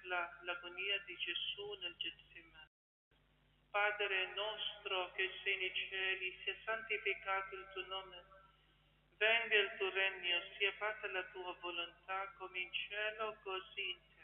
contempla l'agonia di Gesù nel Getsemani. Padre nostro che sei nei cieli, sia santificato il tuo nome, venga il tuo regno, sia fatta la tua volontà come in cielo così in terra.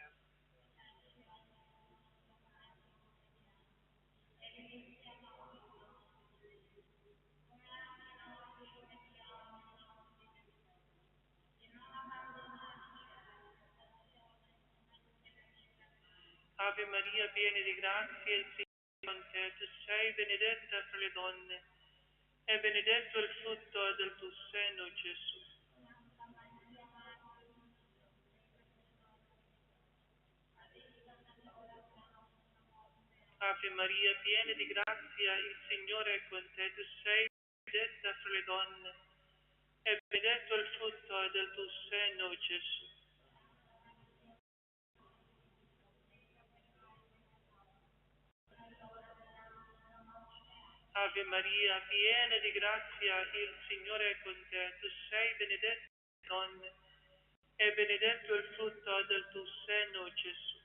Ave Maria, piena di grazia, il Signore è con te, tu sei benedetta fra le donne, e benedetto il frutto del tuo seno, Gesù. Ave Maria, piena di grazia, il Signore è con te, tu sei benedetta fra le donne, e benedetto il frutto del tuo seno, Gesù. Ave Maria, piena di grazia, il Signore è con te, tu sei benedetta fra le donne, e benedetto il frutto del tuo seno, Gesù.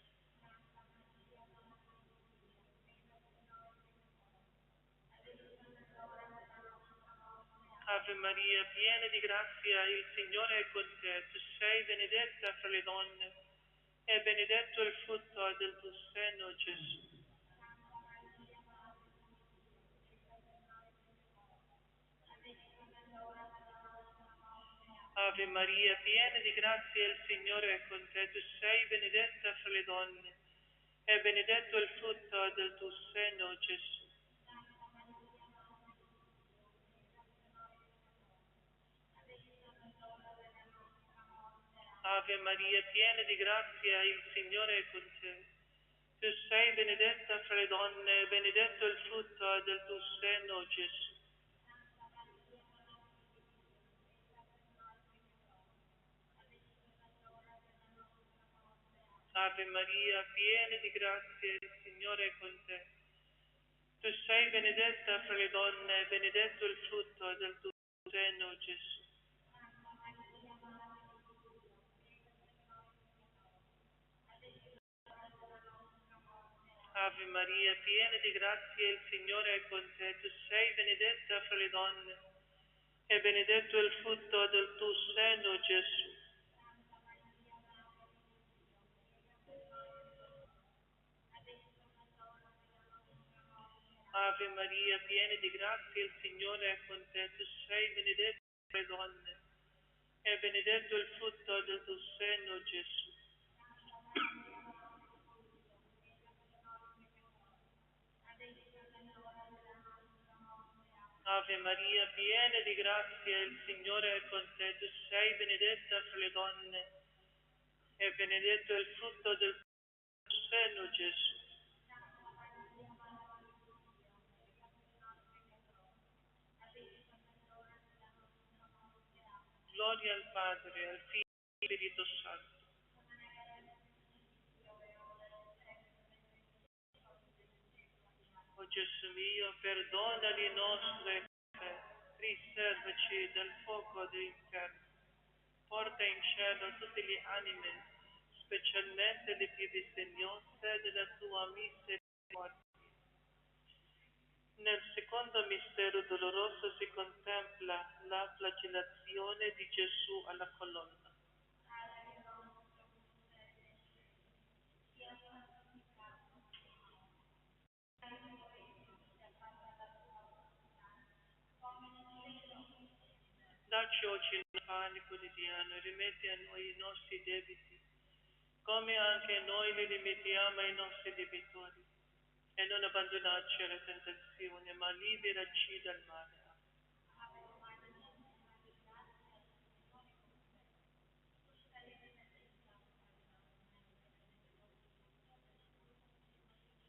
Ave Maria, piena di grazia, il Signore è con te, tu sei benedetta fra le donne, e benedetto il frutto del tuo seno, Gesù. Ave Maria, piena di grazia, il Signore è con te, tu sei benedetta fra le donne, e benedetto il frutto del tuo seno, Gesù. Ave Maria, piena di grazia, il Signore è con te. Tu sei benedetta fra le donne, e benedetto il frutto del tuo seno, Gesù. Ave Maria, piena di grazia, il Signore è con te. Tu sei benedetta fra le donne, e benedetto il frutto del tuo seno, Gesù. Ave Maria, piena di grazia, il Signore è con te. Tu sei benedetta fra le donne, e benedetto il frutto del tuo seno, Gesù. Ave Maria, piena di grazia, il Signore è con te. Tu sei benedetta fra le donne, e benedetto il frutto del tuo seno, Gesù. Ave Maria, piena di grazia, il Signore è con te. Tu sei benedetta fra le donne, e benedetto il frutto del tuo seno, Gesù. Gloria al Padre, al Figlio e allo Spirito Santo. O Gesù mio, perdona le nostre colpe, riservaci dal fuoco dell'inferno, porta in cielo tutte le anime, specialmente le più bisognose della tua misericordia. Nel secondo mistero doloroso si contempla la flagellazione di Gesù alla colonna. Dacci oggi il nostro pane quotidiano e rimetti a noi i nostri debiti, come anche noi li rimettiamo ai nostri debitori. E non abbandonarci alla tentazione, ma liberaci dal male.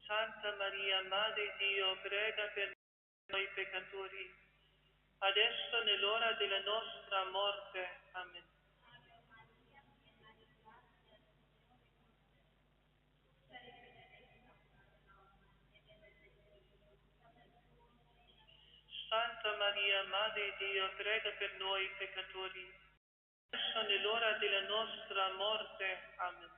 Santa Maria, Madre di Dio, prega per noi peccatori, adesso è nell'ora della nostra morte. Amen. Santa Maria, Madre di Dio, prega per noi peccatori, adesso è nell'ora della nostra morte. Amen.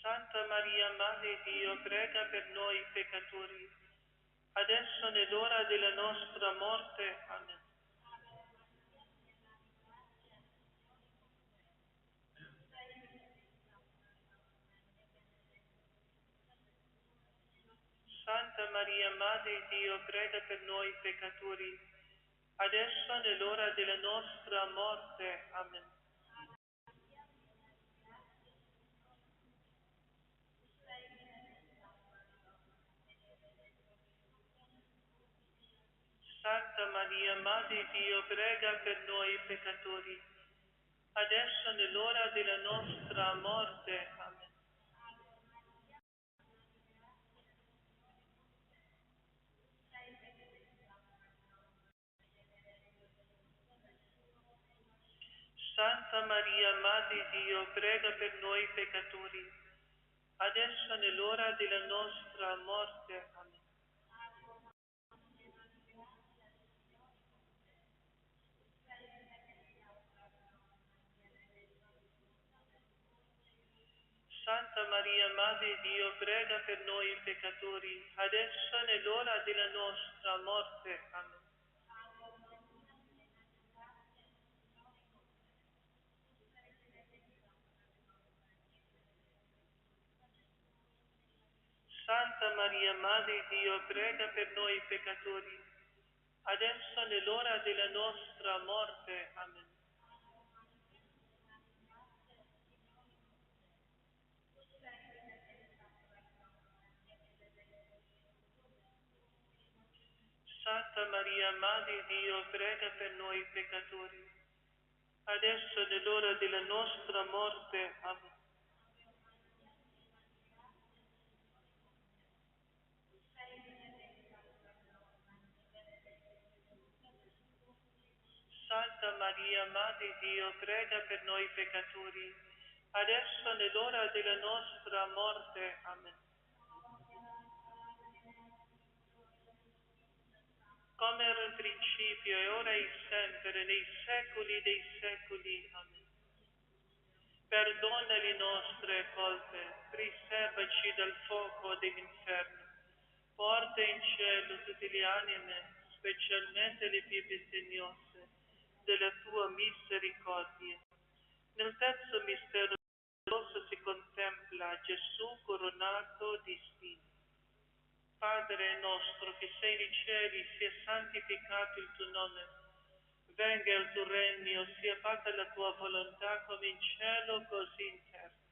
Santa Maria, Madre di Dio, prega per noi peccatori, adesso nell'ora della nostra morte. Amen. Santa Maria, Madre di Dio, prega per noi peccatori, adesso nell'ora della nostra morte. Amen. Santa Maria, Madre di Dio, prega per noi peccatori, adesso nell'ora della nostra morte. Amen. Santa Maria, Madre di Dio, prega per noi peccatori, adesso nell'ora della nostra morte. Amen. Santa Maria, Madre di Dio, prega per noi peccatori, adesso nell'ora della nostra morte. Amen. Santa Maria, Madre di Dio, prega per noi peccatori, adesso nell'ora della nostra morte. Amen. Santa Maria, Madre di Dio, prega per noi peccatori, adesso nell'ora della nostra morte. Amen. Santa Maria, Madre di Dio, prega per noi peccatori, adesso nell'ora della nostra morte. Amen. Come era in principio e ora e sempre, nei secoli dei secoli. Amen. Perdona le nostre colpe, riservaci dal fuoco dell'inferno, porta in cielo tutte le anime, specialmente le più bisognose della tua misericordia. Nel terzo mistero glorioso si contempla Gesù coronato di spine. Padre nostro che sei nei cieli, sia santificato il tuo nome. Venga il tuo regno, sia fatta la tua volontà come in cielo così in terra.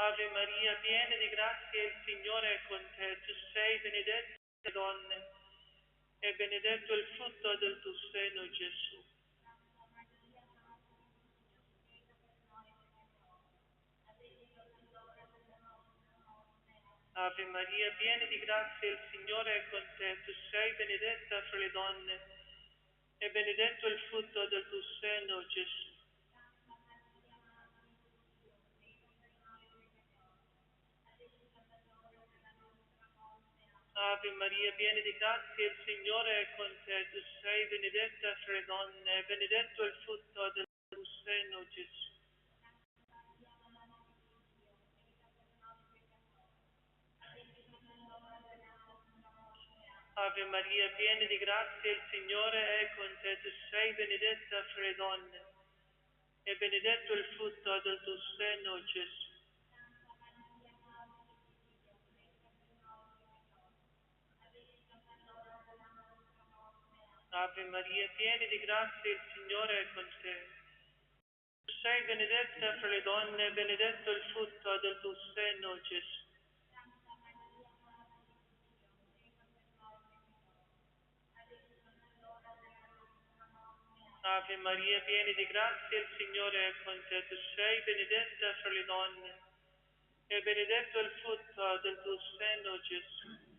Ave Maria, piena di grazia, il Signore è con te. Tu sei benedetta tra le donne e benedetto il frutto del tuo seno, Gesù. Ave Maria, piena di grazia, il Signore è con te. Tu sei benedetta fra le donne e benedetto il frutto del tuo seno, Gesù. Ave Maria, piena di grazia, il Signore è con te. Tu sei benedetta fra le donne e benedetto il frutto del tuo seno, Gesù. Ave Maria, piena di grazia, il Signore è con te. Tu sei benedetta fra le donne e benedetto il frutto del tuo seno, Gesù. Ave Maria, piena di grazia, il Signore è con te. Tu sei benedetta fra le donne e benedetto il frutto del tuo seno, Gesù. Ave Maria, piena di grazia, il Signore è con te. Tu sei benedetta fra le donne e benedetto il frutto del tuo seno, Gesù.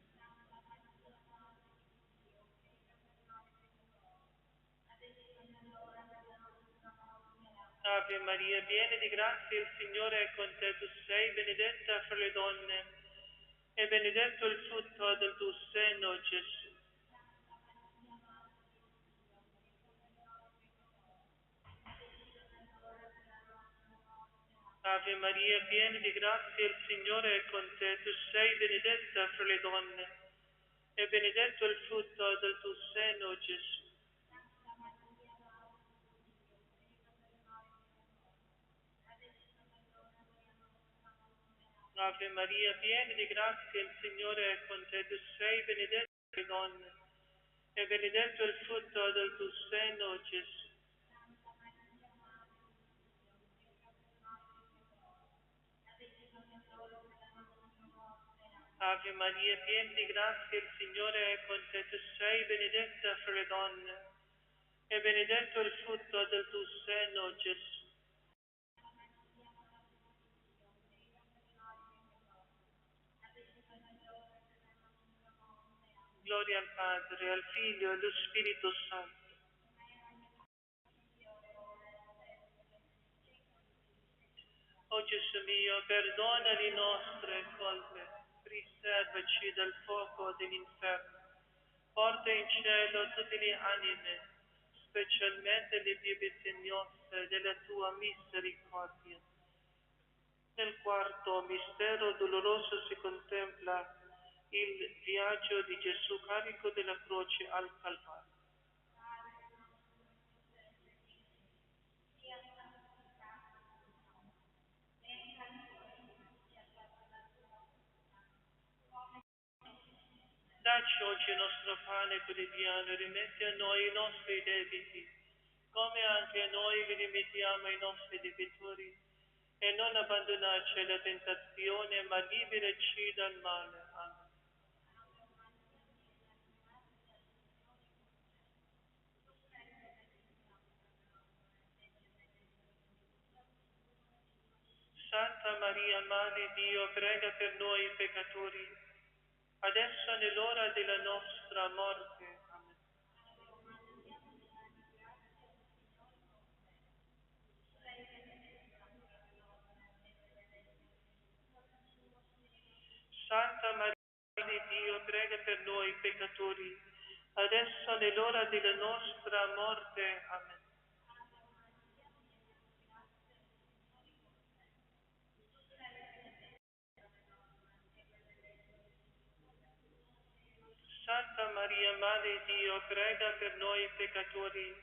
Ave Maria, piena di grazia, il Signore è con te, tu sei benedetta fra le donne, e benedetto il frutto del tuo seno, Gesù. Ave Maria, piena di grazia, il Signore è con te, tu sei benedetta fra le donne, e benedetto il frutto del tuo seno, Gesù. Ave Maria, piena di grazia, il Signore è con te, tu sei benedetta fra le donne, e benedetto il frutto del tuo seno, Gesù. Ave Maria, piena di grazia, il Signore è con te, tu sei benedetta fra le donne, e benedetto il frutto del tuo seno, Gesù. Gloria al Padre, al Figlio e allo Spirito Santo. O Gesù mio, perdona le nostre colpe, riservaci dal fuoco dell'inferno, porta in cielo tutte le anime, specialmente le più bisognose della tua misericordia. Nel quarto mistero doloroso si contempla il viaggio di Gesù carico della croce al Calvario. Dacci oggi il nostro pane quotidiano e rimetti a noi i nostri debiti, come anche noi li rimettiamo ai nostri debitori, e non abbandonarci alla tentazione, ma liberaci dal male. Amen. Santa Maria, Madre di Dio, prega per noi peccatori, adesso è nell'ora della nostra morte. Amen. Santa Maria, Madre di Dio, prega per noi peccatori, adesso è nell'ora della nostra morte. Amen. Santa Maria, Madre di Dio, prega per noi peccatori,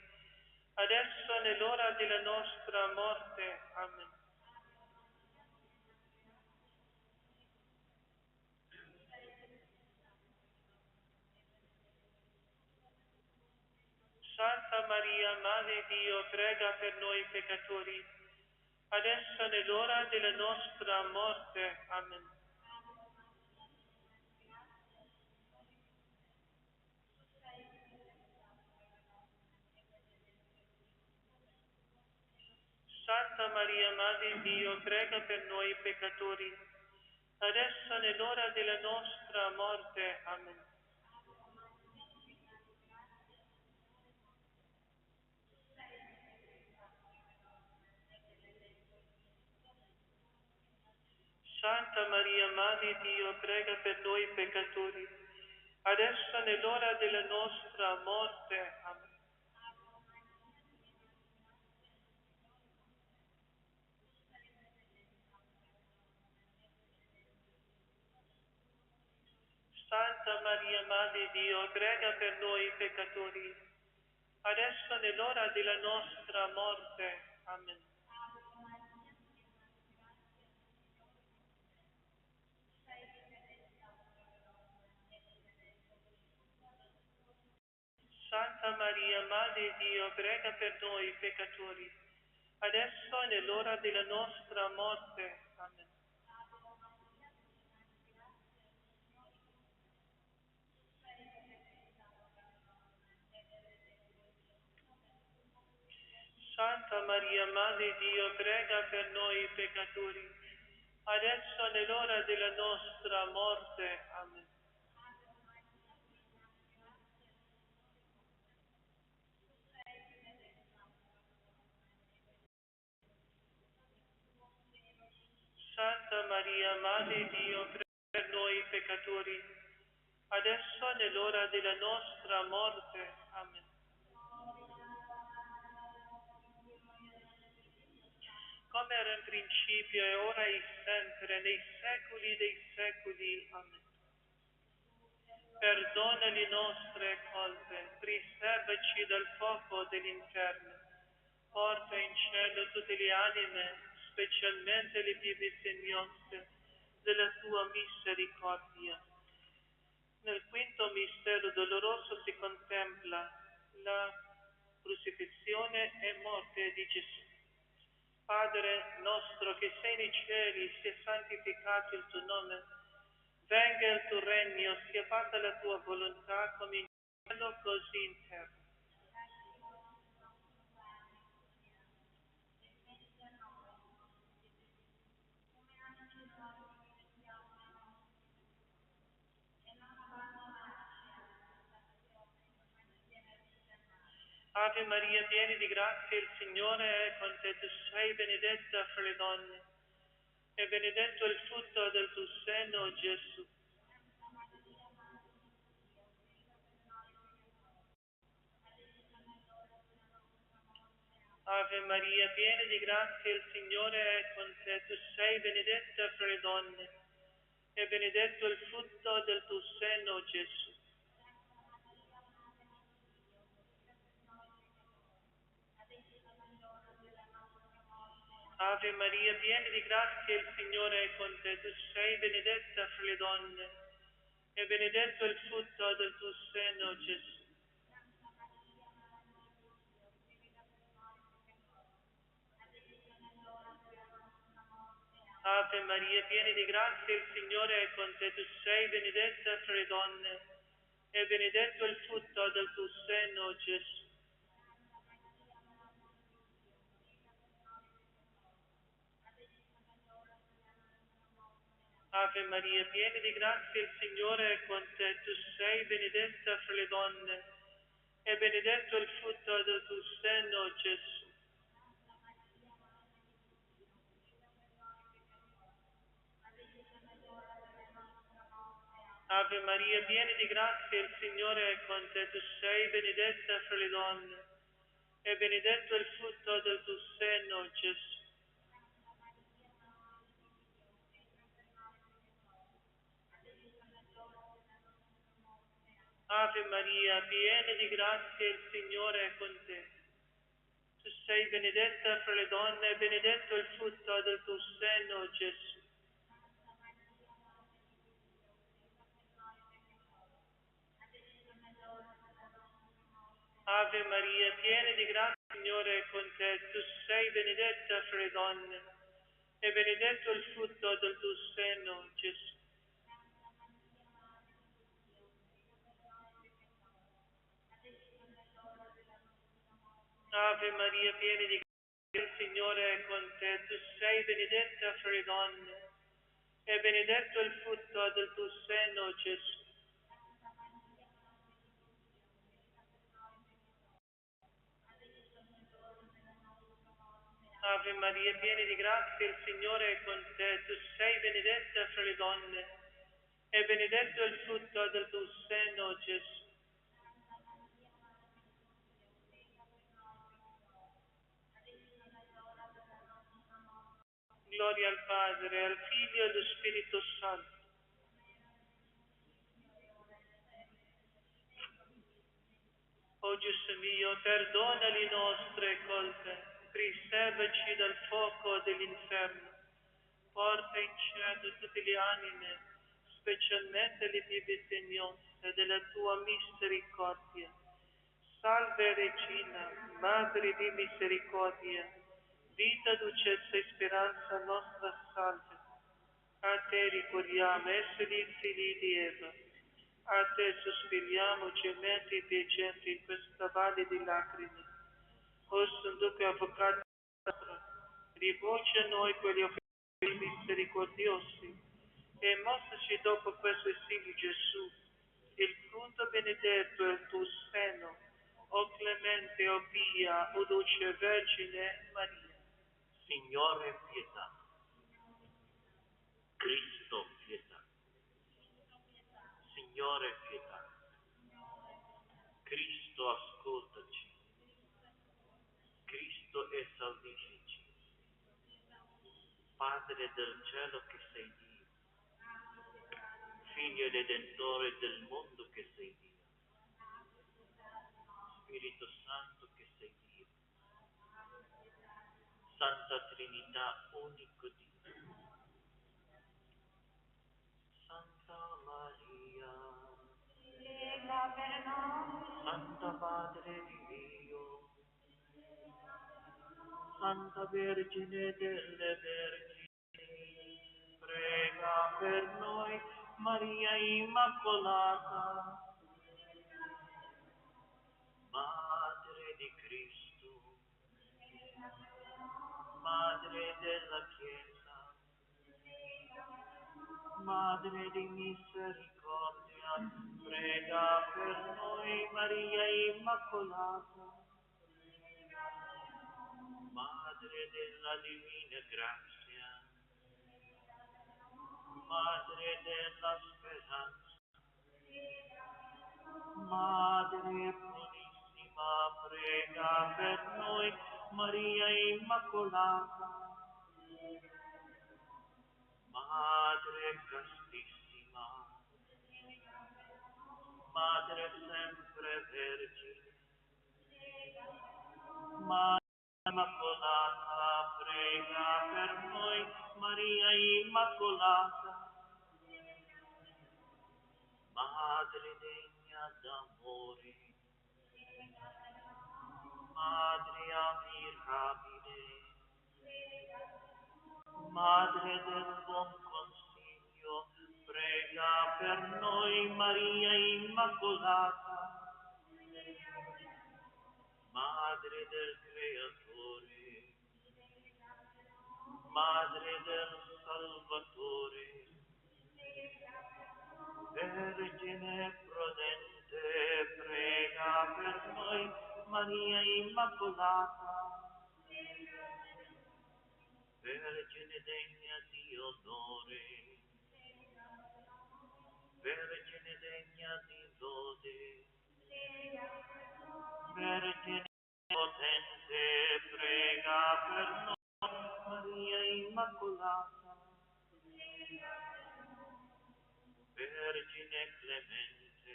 adesso è nell'ora della nostra morte. Amen. Santa Maria, Madre di Dio, prega per noi peccatori, adesso è nell'ora della nostra morte. Amen. Santa Maria, Madre di Dio, prega per noi peccatori, adesso è nell'ora della nostra morte. Amen. Santa Maria, Madre di Dio, prega per noi peccatori, adesso è nell'ora della nostra morte. Amen. Santa Maria, Madre di Dio, prega per noi peccatori, adesso è nell'ora della nostra morte. Amen. Santa Maria, Madre di Dio, prega per noi peccatori, adesso è nell'ora della nostra morte. Amen. Santa Maria, Madre di Dio, prega per noi peccatori, adesso è nell'ora della nostra morte. Amen. Maria, Madre di Dio, per noi peccatori, adesso è nell'ora della nostra morte. Amen. Come era in principio e ora e sempre, nei secoli dei secoli. Amen. Perdona le nostre colpe, preservaci dal fuoco dell'inferno, porta in cielo tutte le anime, specialmente le più bisognose della tua misericordia. Nel quinto mistero doloroso si contempla la crucifissione e morte di Gesù. Padre nostro che sei nei cieli, sia santificato il tuo nome, venga il tuo regno, sia fatta la tua volontà come in cielo così in terra. Ave Maria, piena di grazia, il Signore è con te, tu sei benedetta fra le donne, e benedetto il frutto del tuo seno, Gesù. Ave Maria, piena di grazia, il Signore è con te, tu sei benedetta fra le donne, e benedetto il frutto del tuo seno, Gesù. Ave Maria, piena di grazia, il Signore è con te, tu sei benedetta fra le donne, e benedetto il frutto del tuo seno, Gesù. Ave Maria, piena di grazia, il Signore è con te, tu sei benedetta fra le donne, e benedetto il frutto del tuo seno, Gesù. Ave Maria, piena di grazia, il Signore è con te, tu sei benedetta fra le donne, e benedetto il frutto del tuo seno, Gesù. Ave Maria, piena di grazia, il Signore è con te, tu sei benedetta fra le donne, e benedetto il frutto del tuo seno, Gesù. Ave Maria, piena di grazia, il Signore è con te. Tu sei benedetta fra le donne, e benedetto il frutto del tuo seno, Gesù. Ave Maria, piena di grazia, il Signore è con te. Tu sei benedetta fra le donne, e benedetto il frutto del tuo seno, Gesù. Ave Maria, piena di grazia, il Signore è con te. Tu sei benedetta fra le donne, e benedetto il frutto del tuo seno, Gesù. Ave Maria, piena di grazia, il Signore è con te. Tu sei benedetta fra le donne, e benedetto il frutto del tuo seno, Gesù. Gloria al Padre, al Figlio e allo Spirito Santo. O Gesù mio, perdona le nostre colpe, preservaci dal fuoco dell'inferno, porta in cielo tutte le anime, specialmente le più bisognose della tua misericordia. Salve Regina, Madre di misericordia, vita, dolcezza e speranza nostra salve. A te ricorriamo, esseri figli di Eva. A te sospiriamo, gementi e piacenti in questa valle di lacrime. O Santo Avvocato nostro, rivolgi a noi quegli offesi misericordiosi e mostraci dopo questo essilio Gesù, il frutto benedetto è il tuo seno, o clemente, o pia, o dolce Vergine Maria. Signore, pietà. Cristo, pietà. Signore, pietà. Cristo, ascoltaci. Cristo, esaudiscici. Padre del cielo che sei Dio, Figlio e Redentore del mondo che sei Dio, Spirito Santo che sei Dio, Santa Trinità, unico Dio. Santa Maria, prega per noi, Santa Madre di Dio, Santa Vergine delle Vergini, prega per noi. Maria Immacolata, Madre di Cristo, Madre della Chiesa, Madre di misericordia, prega per noi. Maria Immacolata, Madre della divina grazia, Madre della speranza, Madre purissima, prega per noi. Maria Immacolata, Madre castissima, Madre sempre Vergine, Madre Immacolata, prega per noi. Maria Immacolata, Madre degna d'amore, Madre ammirabile, Madre del buon consiglio, prega per noi. Maria Immacolata, Madre del Creatore, Madre del Salvatore, Vergine prudente, prega per noi. Maria Immacolata, Vergine degna di onore, Vergine degna di lode, Vergine potente, prega per noi. Maria Immacolata, Vergine clemente,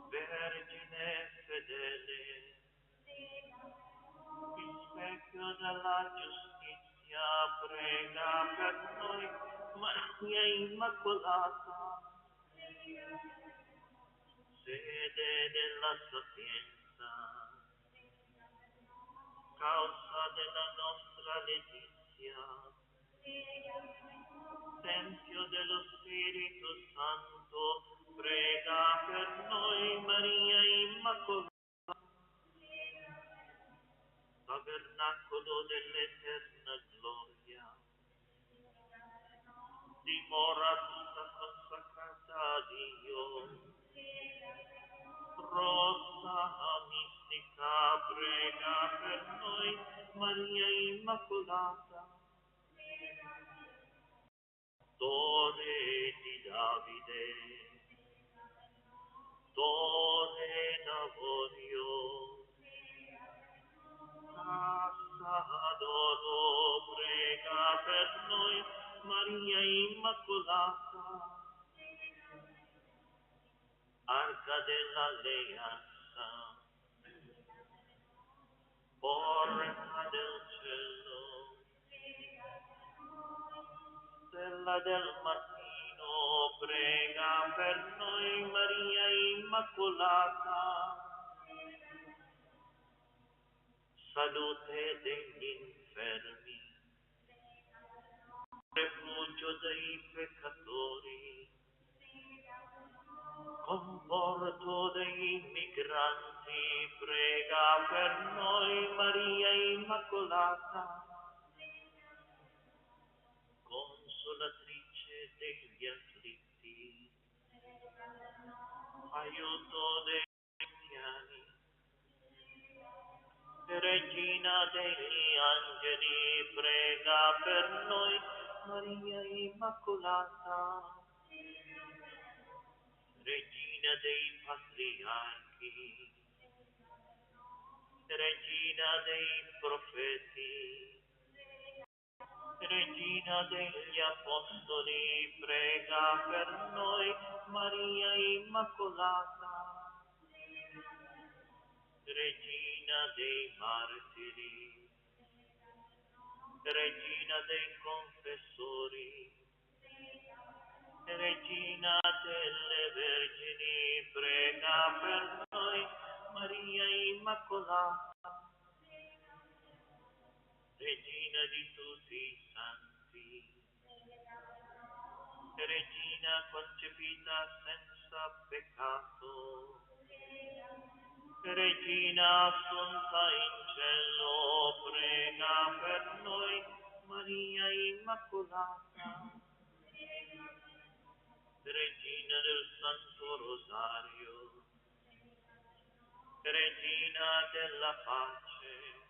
Vergine fedele, il specchio della giustizia, prega per noi. Maria Immacolata, sede della sapienza, causa della nostra letizia, Tempio dello Spirito Santo, prega per noi. Maria Immacolata, tabernacolo dell'eterna gloria, dimora tutta consacrata a Dio, rossa mistica, prega per noi. Maria Immacolata, Torre di Davide, Torre d'Avorio, Casa d'oro, prega per noi. Maria Immacolata, Arca dell'Alleanza, Porta del cielo, Stella del mattino, prega per noi. Maria Immacolata, salute degli infermi, refugio dei peccatori, conforto dei migranti, prega per noi. Maria Immacolata, consolatrice degli afflitti, aiuto dei cristiani, Regina degli angeli, prega per noi. Maria Immacolata, Regina dei Patriarchi, Regina dei Profeti, Regina degli Apostoli, prega per noi, Maria Immacolata, Regina dei Martiri, Regina dei Confessori, Regina delle Vergini, prega per noi, Maria Immacolata, Regina di tutti i santi, Regina concepita senza peccato, Regina assunta in cielo, prega per noi, Maria Immacolata, Regina del Santo Rosario, Regina della pace,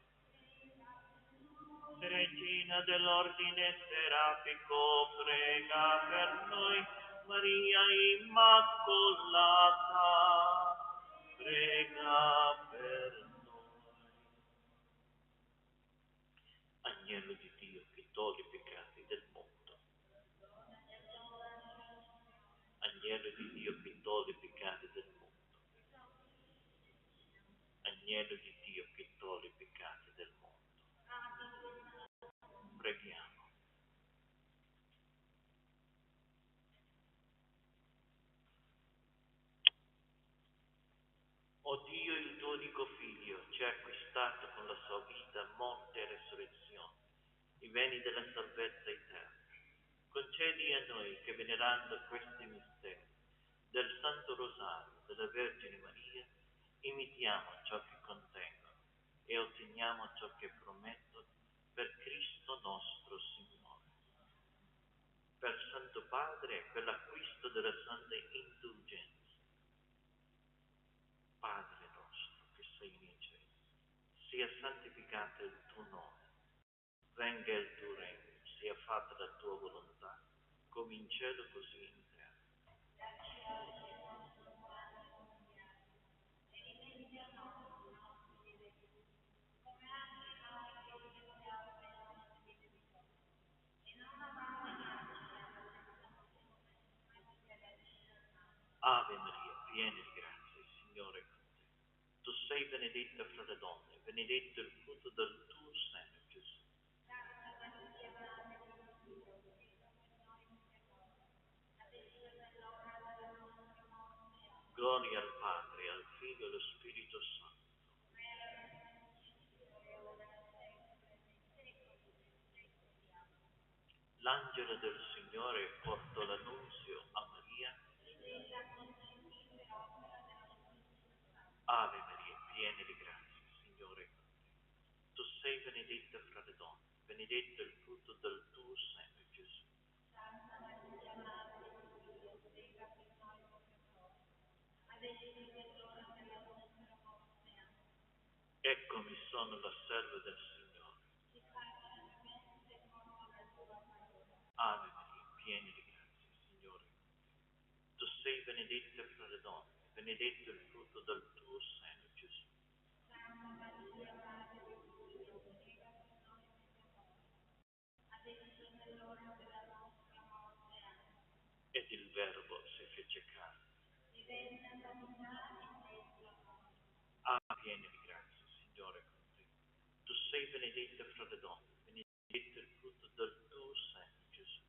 Regina dell'ordine serafico, prega per noi, Maria Immacolata, prega per noi. Agnello di Dio che toglie i peccati del mondo. Agnello di Dio che toglie i peccati del mondo. Agnello di Dio che toglie i peccati del mondo. Preghiamo. O Dio, il tuo unico Figlio, ci ha acquistato con la sua vita, morte e resurrezione, i beni della salvezza eterna. Concedi a noi che, venerando questi misteri del Santo Rosario della Vergine Maria, imitiamo ciò che contengono e otteniamo ciò che promettono per Cristo nostro Signore. Per Santo Padre, per l'acquisto della santa indulgenza. Padre nostro che sei nei cieli, sia santificato il tuo nome, venga il tuo regno, sia fatta la tua volontà, come in cielo così in terra. Ave Maria, piena di grazia, il Signore è con te. Tu sei benedetta fra le donne, benedetto il frutto del tuo seno, Gesù. Gloria al Padre, al Figlio e allo Spirito Santo. L'angelo del Signore portò l'annunzio a Maria. Ave Maria, piena di grazia, il Signore è con te. Tu sei benedetta fra le donne, benedetto il frutto del tuo seno, Gesù. Eccomi, sono la serva del Signore. Ave Maria, piena di grazia, il Signore è con te. Tu sei benedetta fra le donne, benedetto il frutto del tuo seno, Gesù. Ed il Verbo si fece carne. Piena di grazia, il Signore è con te. Tu sei benedetta fra le donne, benedetto il frutto del tuo seno, Gesù.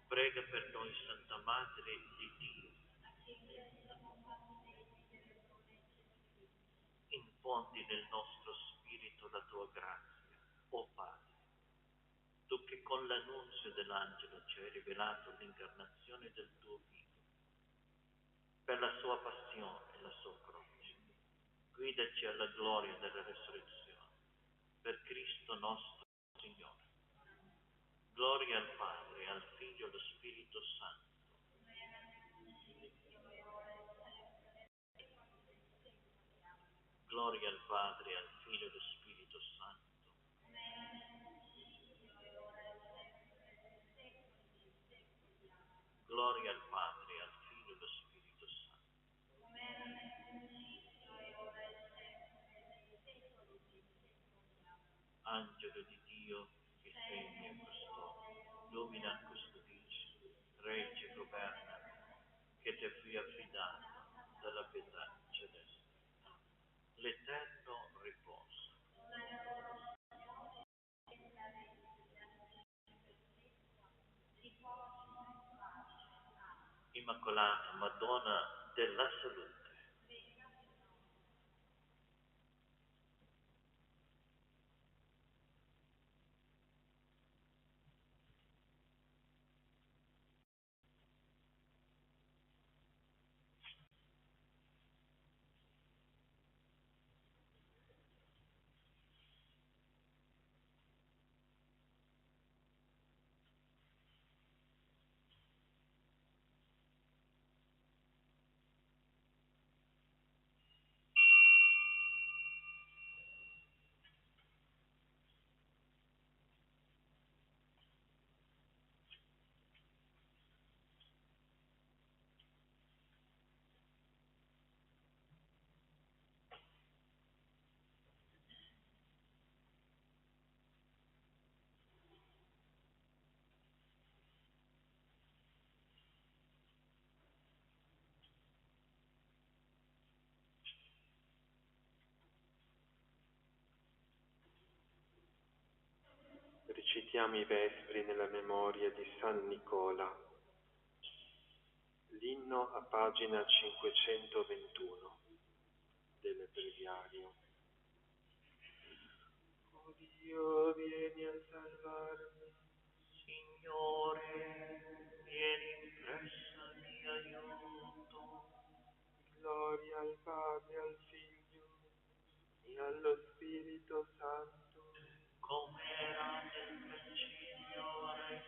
Prega per noi, Santa Madre di Dio. Infondi nel nostro spirito la tua grazia, o Padre. Tu che con l'annunzio dell'angelo ci hai rivelato l'incarnazione del tuo Figlio, per la sua passione e la sua croce, guidaci alla gloria della resurrezione, per Cristo nostro Signore. Gloria al Padre, al Figlio e allo Spirito Santo. Gloria al Padre, al Figlio e allo Spirito Santo. Gloria al Padre, al Figlio e allo Spirito Santo. Angelo di Dio, che sei il mio custode, domina, custodisci, regge, governa, che ti fui affidato dalla pietà celeste. L'eterno riposo. Immacolata Madonna della Salute. Recitiamo i vespri nella memoria di San Nicola. L'inno a pagina 521 del breviario. O Dio, vieni a salvarmi. Signore, vieni presso al mio aiuto. Gloria al Padre, al Figlio e allo Spirito Santo. Come era nel principio, ora e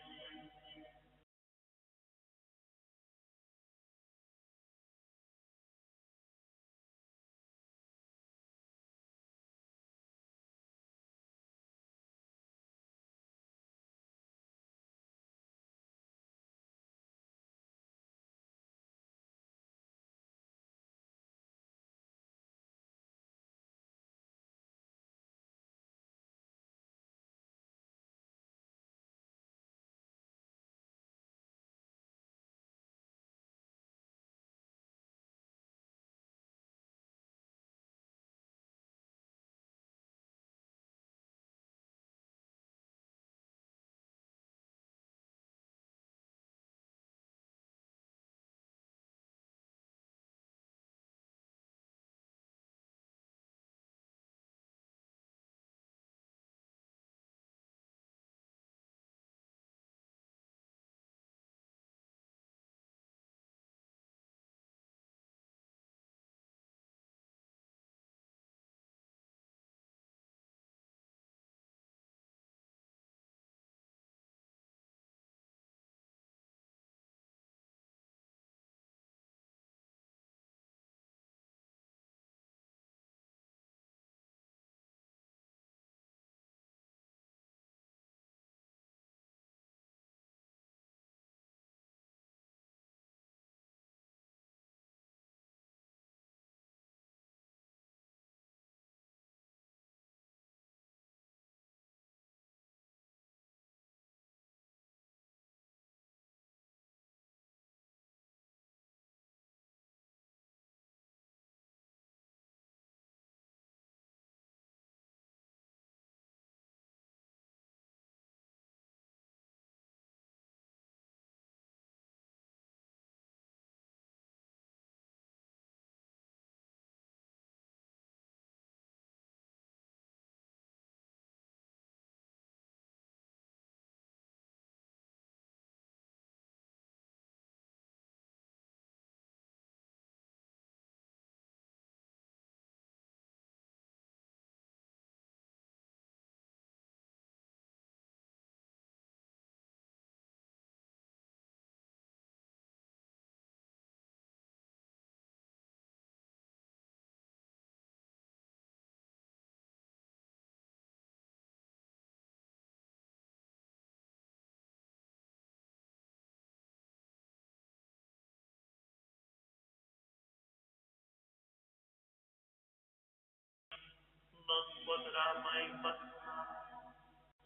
non potrà mai passare,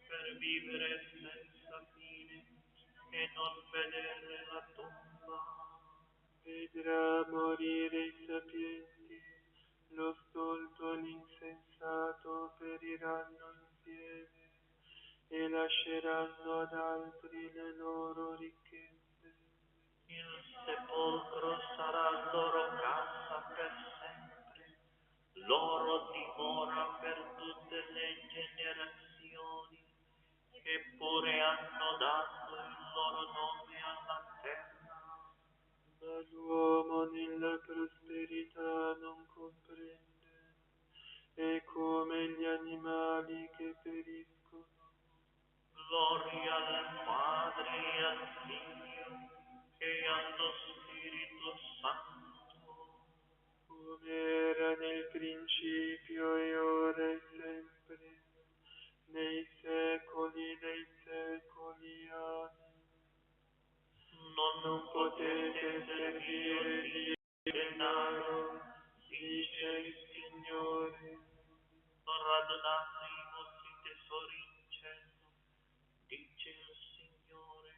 per vivere senza fine e non vedere la tomba. Vedrà morire i sapienti, lo stolto e l'insensato periranno insieme e lasceranno ad altri le loro ricchezze. Il sepolcro sarà loro casa per sempre, loro dimora per tutte le generazioni, eppure hanno dato il loro nome alla terra. Ma l'uomo nella prosperità non comprende, è come gli animali che periscono. Gloria al Padre e al Figlio e allo Spirito Santo, Come era nel principio e ora e sempre, nei secoli dei secoli. Amen. Non potete servire Dio e denaro, dice il Signore. radunate i vostri tesori in cielo, dice il Signore.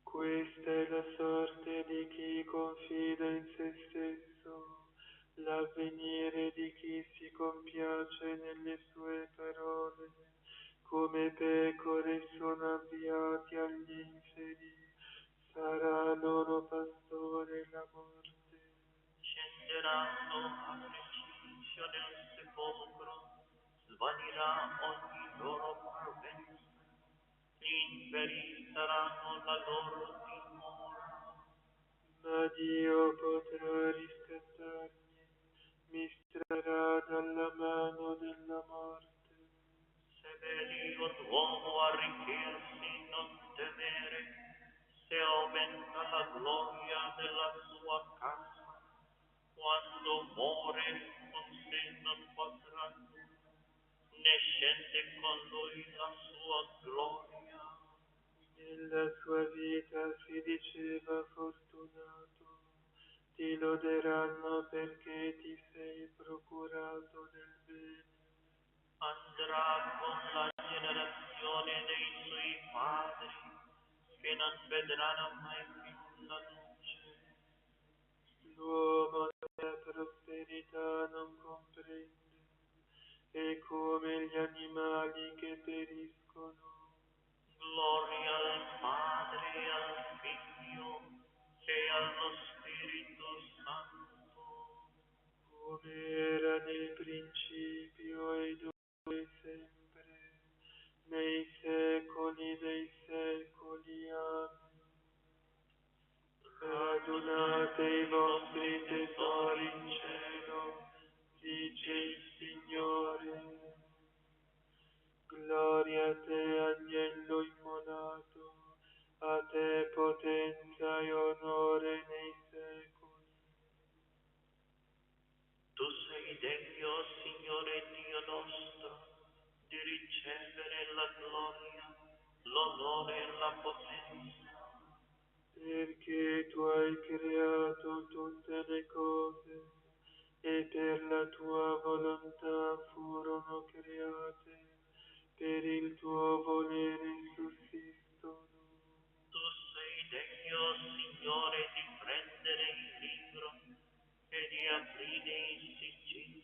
Questa è la sorte di chi confida in se stesso, l'avvenire di chi si compiace nelle sue parole. Come pecore sono avviati agli inferi, sarà loro pastore la morte. Scenderanno a precipizio nel sepolcro, svanirà ogni loro parvenza, gli inferi saranno la loro dimora. Ma Dio potrà riscattarmi, mi trarrà dalla mano della morte. Se vedi un uomo arricchirsi, non temere, se aumenta la gloria della sua casa, quando muore con sé non potrà, né scende con lui la sua gloria. Nella sua vita si diceva fortunato, ti loderanno perché ti sei procurato del bene. Andrà con la generazione dei suoi padri, che non vedranno mai più la luce. L'uomo della prosperità non comprende, è come gli animali che periscono. Gloria al Padre e al Figlio e allo Spirito Santo, Come era nel principio ed ora e sempre, nei secoli dei secoli. Amen. Radunate i vostri tesori in cielo, dice il Signore. Gloria a te, agnello immolato, a te potenza e onore nei secoli. tu sei degno, Signore Dio nostro, di ricevere la gloria, l'onore e la potenza, Perché tu hai creato tutte le cose e per la tua volontà furono create, per il tuo volere sussistono. tu sei degno, Signore, di prendere il libro e di aprire i sigilli.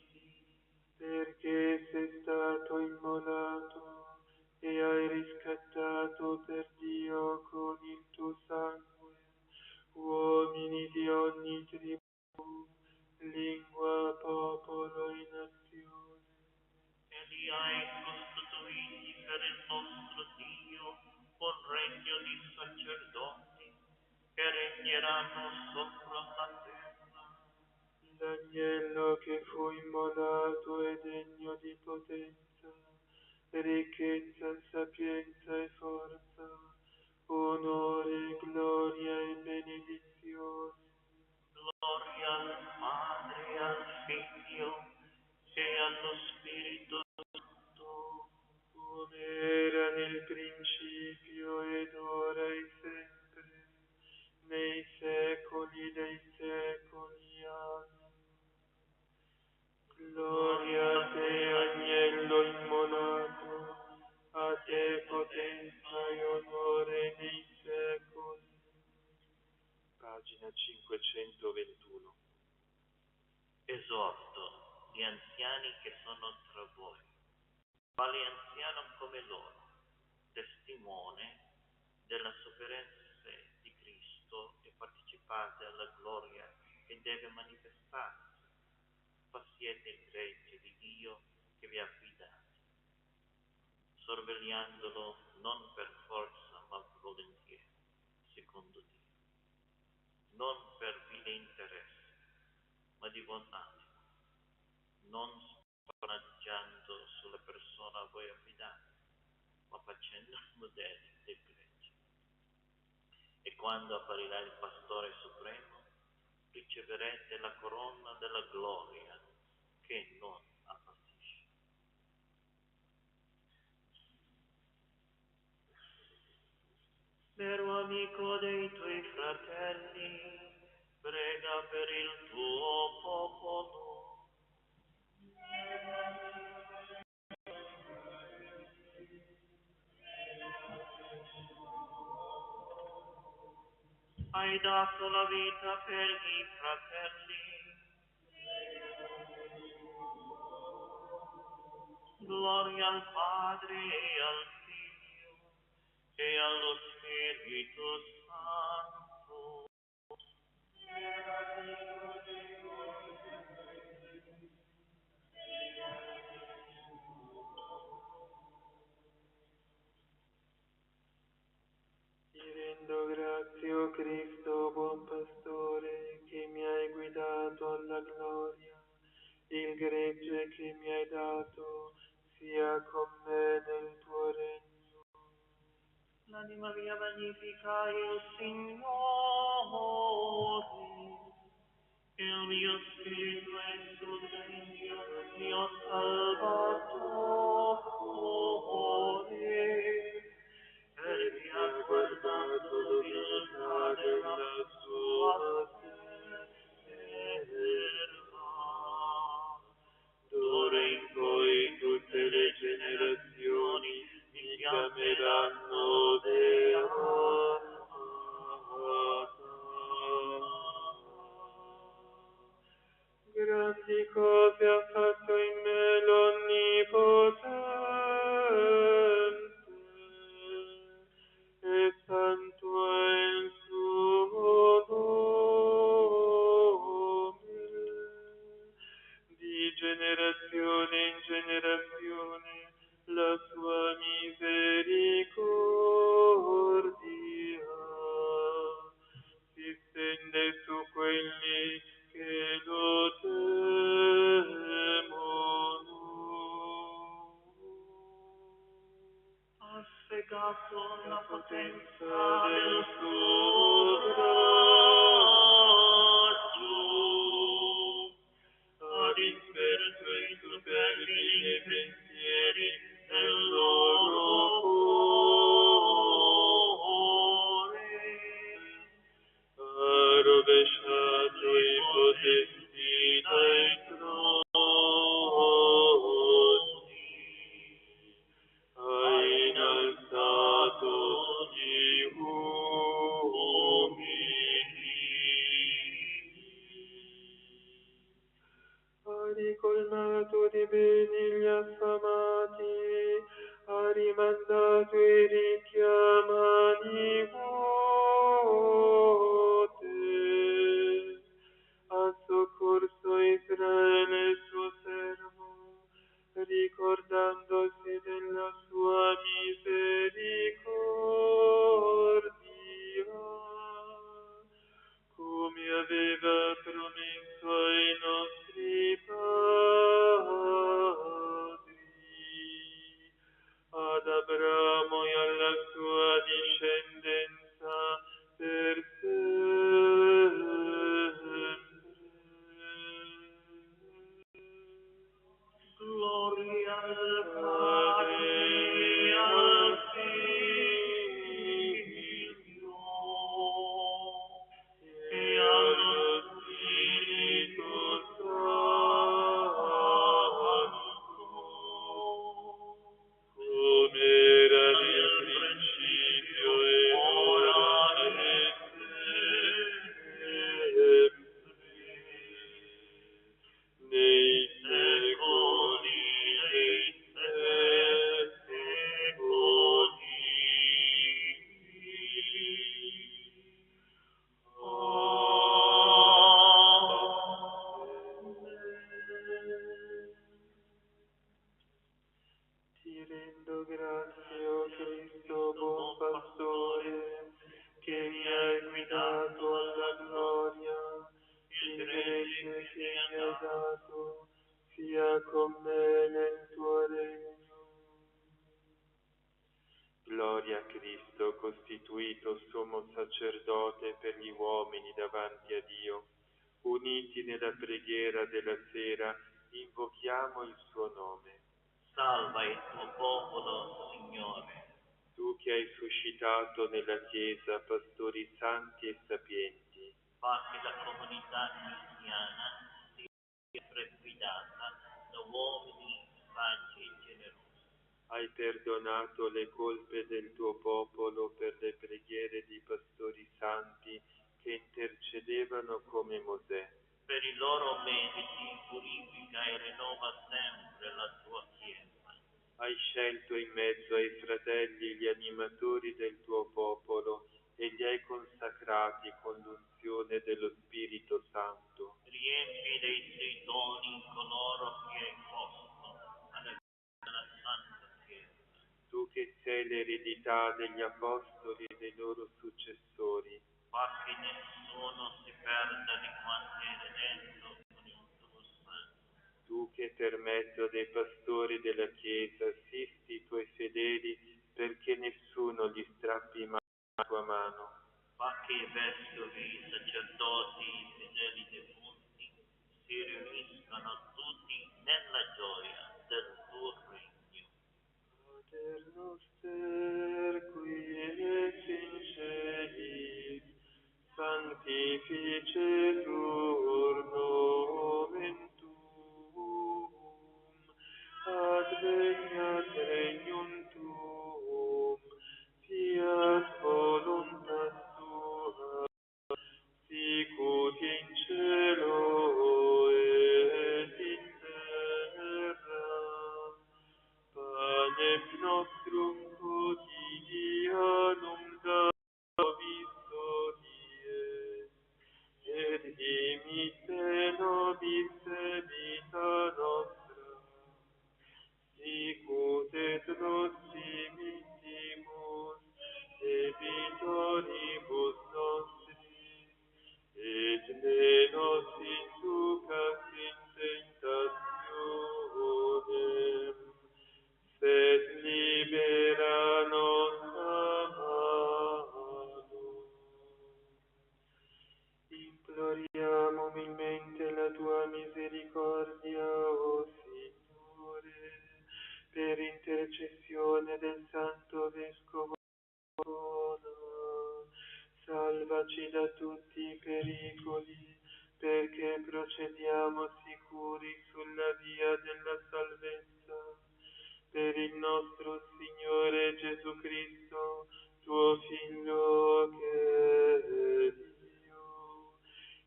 Perché sei stato immolato e hai riscattato per Dio con il tuo sangue uomini di ogni tribù, lingua, popolo e nazione. E li hai costituiti per il nostro Dio un regno di sacerdoti che regneranno sopra la terra. L'agnello che fu immolato è degno di potenza, ricchezza, sapienza e forza, onore, gloria e benedizione. Gloria al Padre e al Figlio e allo Spirito Santo, Come era nel principio ed ora e sempre, nei secoli dei secoli. Amen. Gloria a te, potenza e onore nei secoli. Pagina 521. Esorto gli anziani che sono tra voi, quale anziano come loro, testimone della sofferenza di Cristo e partecipate alla gloria che deve manifestarsi. Passiate il gregge di Dio che vi ha affidati, sorvegliandolo non per forza ma volentieri, secondo Dio, non per vile interesse, ma di buon animo, non scoraggiando sulla persona a voi affidata, ma facendo modelli del gregge. E quando apparirà il Pastore Supremo, riceverete la corona della gloria che non appassisce. Vero amico dei tuoi fratelli, prega per il tuo popolo. Hai dato la vita per i fratelli. Gloria al Padre e al Figlio e allo Spirito Santo. Ti rendo grazie, o Cristo, buon pastore, che mi hai guidato alla gloria. Il gregge che mi hai dato sia con me nel tuo regno. L'anima mia magnifica il Signore, il mio spirito è sul Dio, mio Salvatore, perché ha guardato l'umiltà della sua serva. D'ora in poi tutte le generazioni mi chiameranno Beata. Grandi cose ha fatto in me l'Onnipotente, e santo è il suo nome. Di generazione in generazione la sua misericordia si stende su quelli che lo temono. Ha spiegato la potenza del suo raggio, Ha disperso i superbi nei pensieri del loro cuore. Ha rovesciato i potenti dai troni. Ha innalzato gli umili. Ha ricolmato di beni gli affamati, ha rimandato i ricchi a mani vuote, ha soccorso Israele suo servo, ricordandosi della sua misericordia, come aveva promesso ai nostri padri, ad Abramo e alla gloria a Cristo, costituito sommo sacerdote per gli uomini davanti a Dio. Uniti nella preghiera della sera, invochiamo il suo nome. Salva il tuo popolo, Signore. Tu che hai suscitato nella Chiesa pastori santi e sapienti, Fa che la comunità cristiana sia sempre guidata da uomini saggi e generosi. hai perdonato le colpe del tuo popolo per le preghiere di pastori santi che intercedevano come Mosè. Per i loro meriti purifica e rinnova sempre la tua Chiesa. Hai scelto in mezzo ai fratelli gli animatori del tuo popolo e li hai consacrati con l'unzione dello Spirito Santo. Riempi dei tuoi doni coloro che hai posto alla vita della Santa Chiesa. Tu che sei l'eredità degli apostoli e dei loro successori, Fa che nessuno si perda di quanti hai redento con il tuo sangue. tu che per mezzo dei pastori della Chiesa assisti i tuoi fedeli perché nessuno gli strappi mai la tua mano. Fa che i vescovi, i sacerdoti, i fedeli defunti si riuniscano tutti nella gioia del tuo regno. Pater noster, qui es in celis, sanctificetur nomen tuum, adveniat regnum tuum, fiat voluntas tua, sicut in cielo et in terra. Panem nostrum quotidianum da nobis hodie, et dimitte nobis debita nostra, sicut et nos dimittimus debitoribus nostris, et ne nos inducas in tentationem, sed libera nos a malo. Imploriamo umilmente la tua misericordia, o Signore, per intercessione del Santo Vescovo Corona. Salvaci da tutti i pericoli, perché procediamo sicuri sulla via della salvezza. Per il nostro Signore Gesù Cristo, tuo Figlio, che è Dio,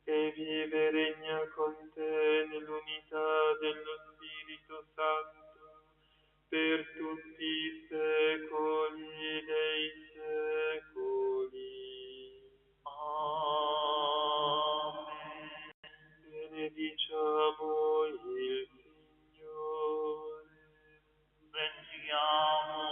e vive e regna con te nell'unità dello Spirito Santo, per tutti i secoli dei secoli. Amen. Benediciamo il Signore. Rendiamo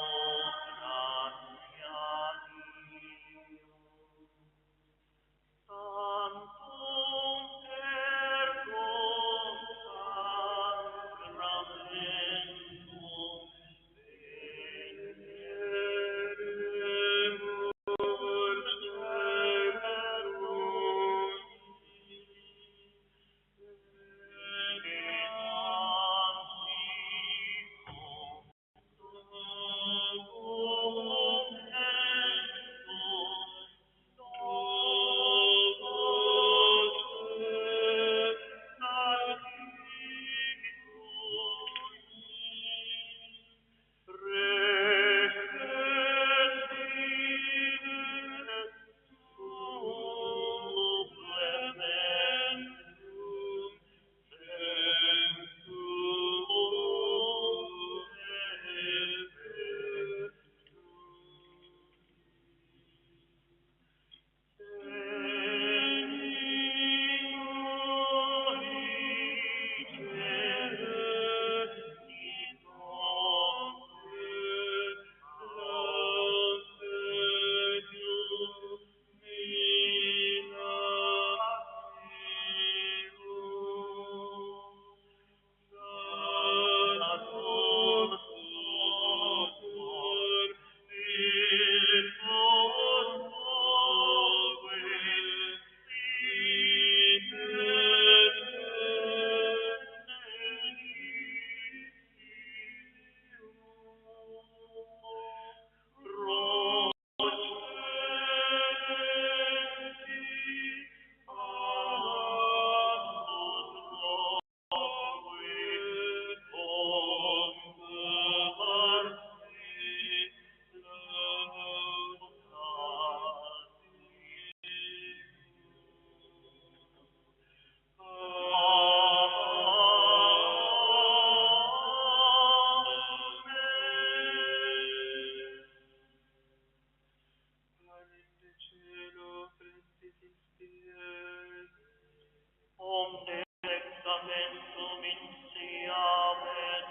omne examentum insiamen.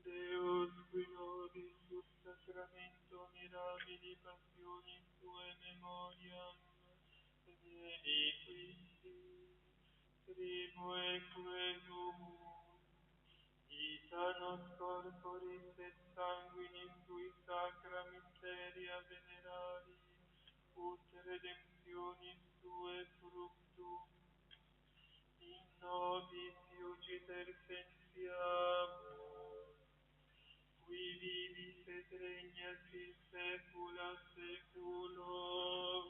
Deus, qui nobis sub sacramento mirabili passionis Tuae memoriam, veni quisti, tribueque sumus, ita nos corporis et sanguinis Tui sacra misteria venerari, ut redemptionis Tuae fructum, in nobis iuciter sentiamus, qui vivis et regnas in saecula saeculorum.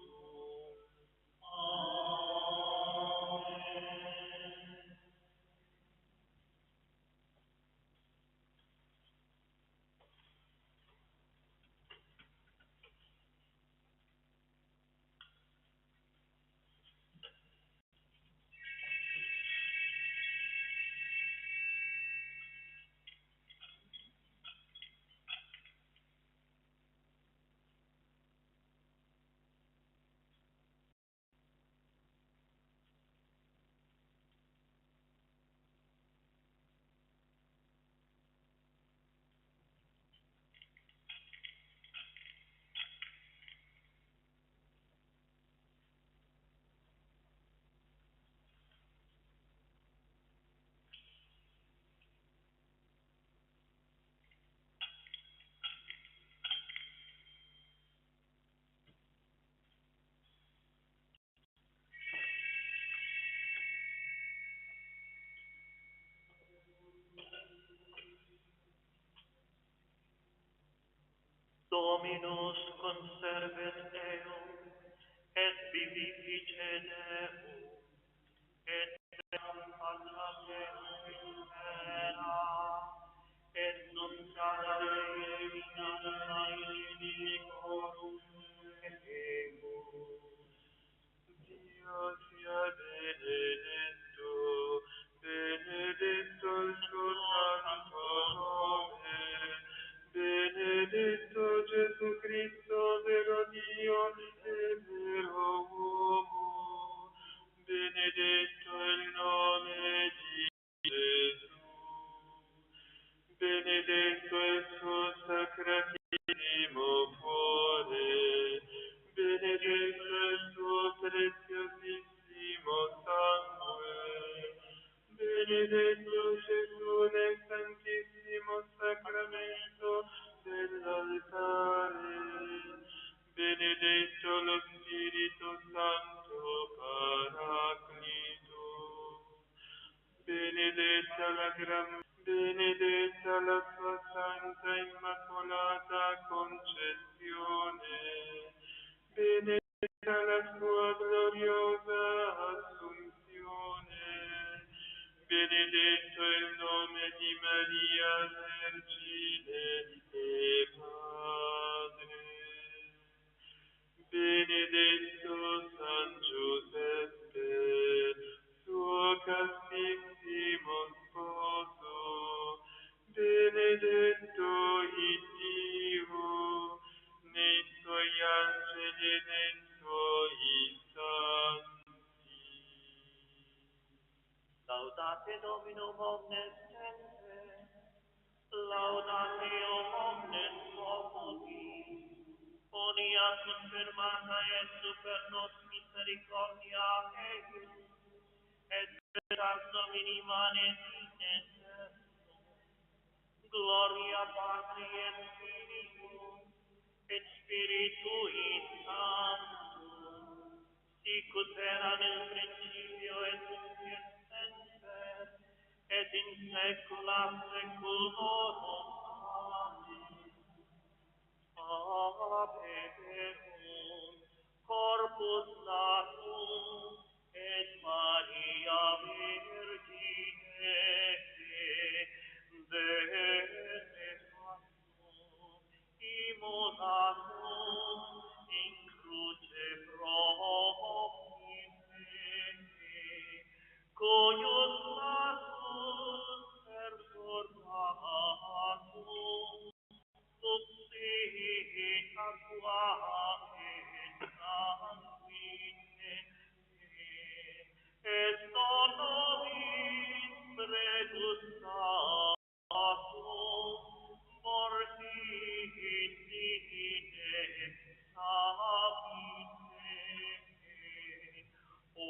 Dominus conservet eum, et vivifice Deum, et patra Deum spera, et nuntiana Dei vinata in inimicorum equus. Dio sia benedetto, benedetto il suo santo nome, benedetto Gesù Cristo, vero Dio e vero uomo, benedetto il nome di Gesù, benedetto il suo sacratissimo cuore, benedetto il suo preziosissimo sangue, benedetto Gesù nel santissimo sacramento dell'altare, benedetto lo Spirito Santo Paraclito, benedetta la sua santa immacolata concezione, benedetta la sua gloriosa assunzione, benedetto il nome di Maria Vergine e Madre, benedetto San Giuseppe, suo castissimo sposo, benedetto Dio, nei suoi angeli e nei suoi santi. Laudate Dominum omnes gentes, laudatio omnes populi, unia confermata et super nos misericordia eius, et veritas Domini manet in eterno. Gloria Patri et Filii et Spiritui Sancto, sicut era nel principio et nunc et semper, et in saecula saeculorum. Amen. Averum corpus sacrum et Maria Virgine benedictum immolatum in cruce proprie, cuius natus perturbatum subside aqua et sanguine, et nobis predus sacrum, mortis fine sapite. O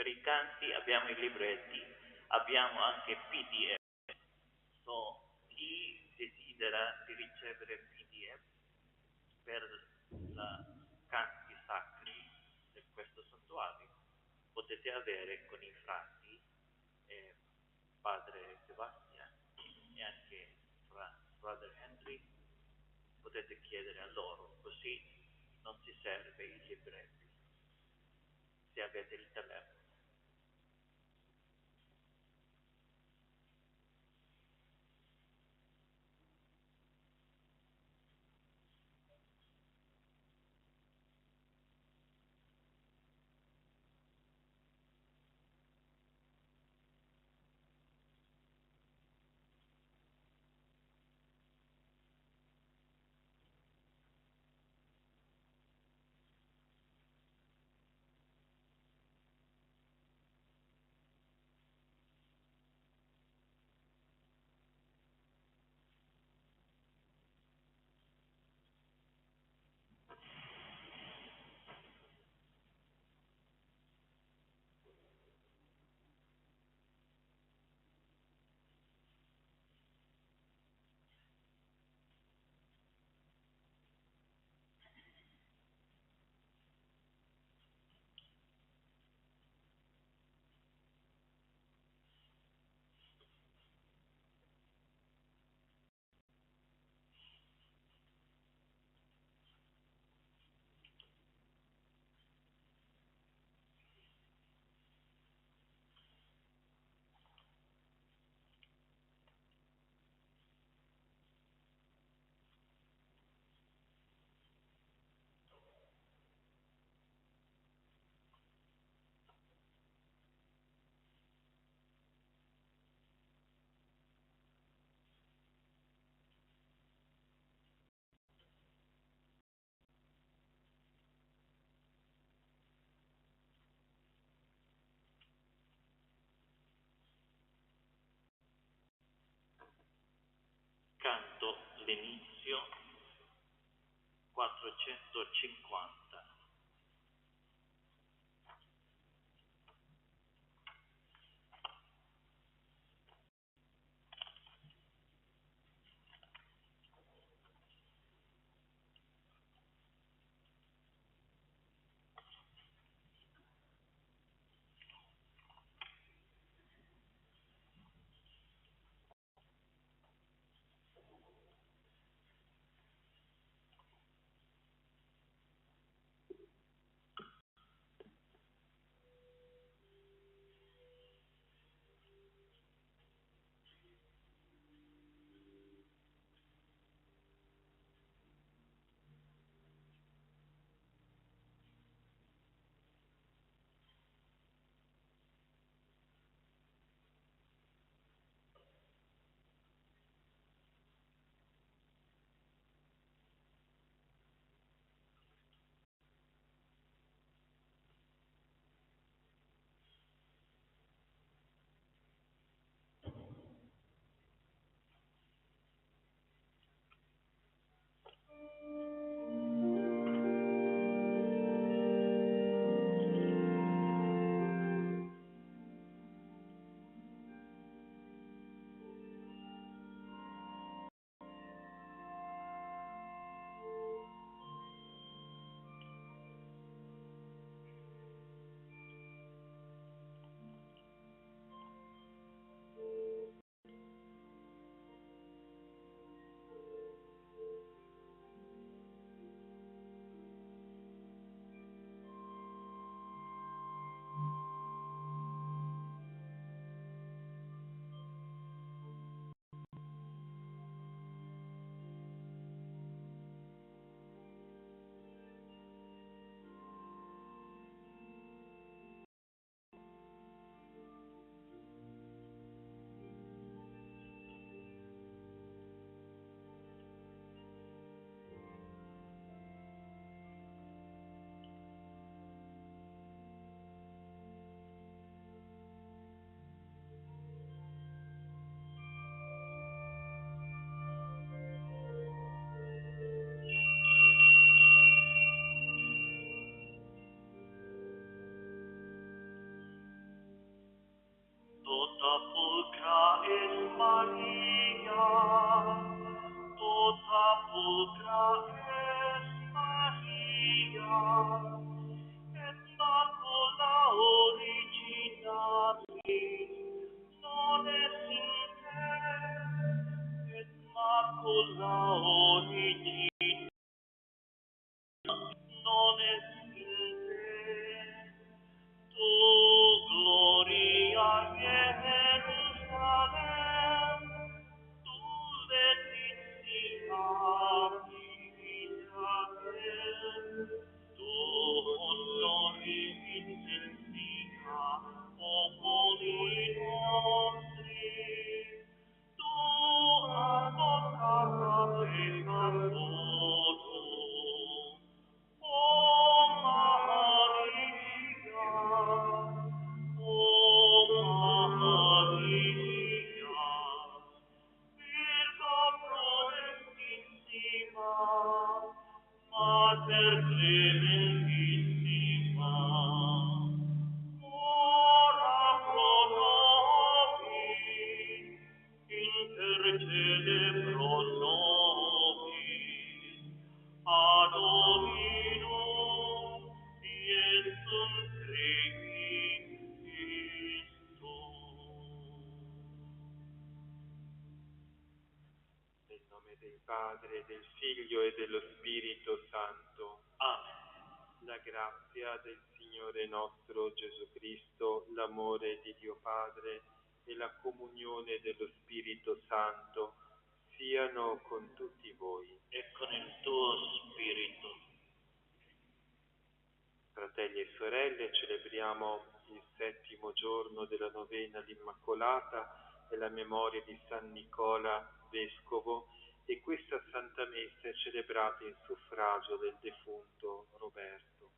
per i canti abbiamo i libretti, abbiamo anche PDF. Chi desidera di ricevere PDF per la canti sacri di questo santuario, potete avere con i frati padre Sebastian e anche brother Henry, potete chiedere a loro, così non si serve i libretti se avete il telefono. Canto l'inizio 450. pulcra es Maria, tota pulcra es Maria, et macula originalis non est in te, et macula originalis non est in te. Tu gloria Jerusalem, tu letizia Israel, tu honori intensia popoli nostri, tu advocata peccatorum, O Maria, O Maria, Virgo prudentissima, Mater clementissima, ora pro nobis, intercede pro nobis, ad hominum Iesum Christum. Nel nome del Padre, del Figlio e dello Spirito Santo. Amen. La grazia del Signore nostro Gesù Cristo, l'amore di Dio Padre e la comunione dello Spirito Santo siano con tutti voi. E con il tuo spirito. Fratelli e sorelle, celebriamo il 7° giorno della novena all'Immacolata e la memoria di San Nicola, Vescovo, e questa Santa Messa è celebrata in suffragio del defunto Roberto.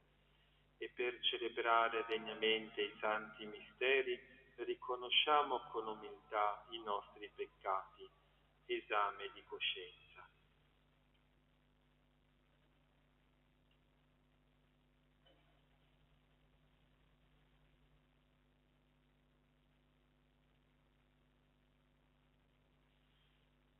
E per celebrare degnamente i santi misteri riconosciamo con umiltà i nostri peccati. Esame di coscienza.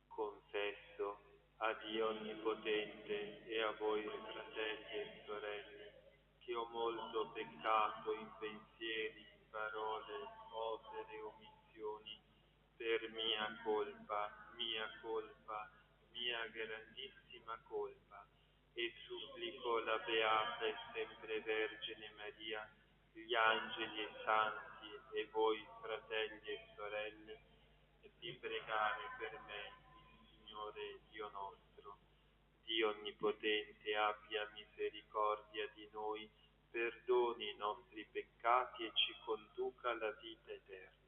Confesso a Dio Onnipotente e a voi fratelli e sorelle che ho molto peccato in pensieri, parole, opere e omissioni per mia colpa, mia grandissima colpa, e supplico la Beata e sempre Vergine Maria, gli angeli e santi e voi fratelli e sorelle di pregare per me il Signore Dio nostro. Dio Onnipotente abbia misericordia di noi, perdoni i nostri peccati e ci conduca alla vita eterna.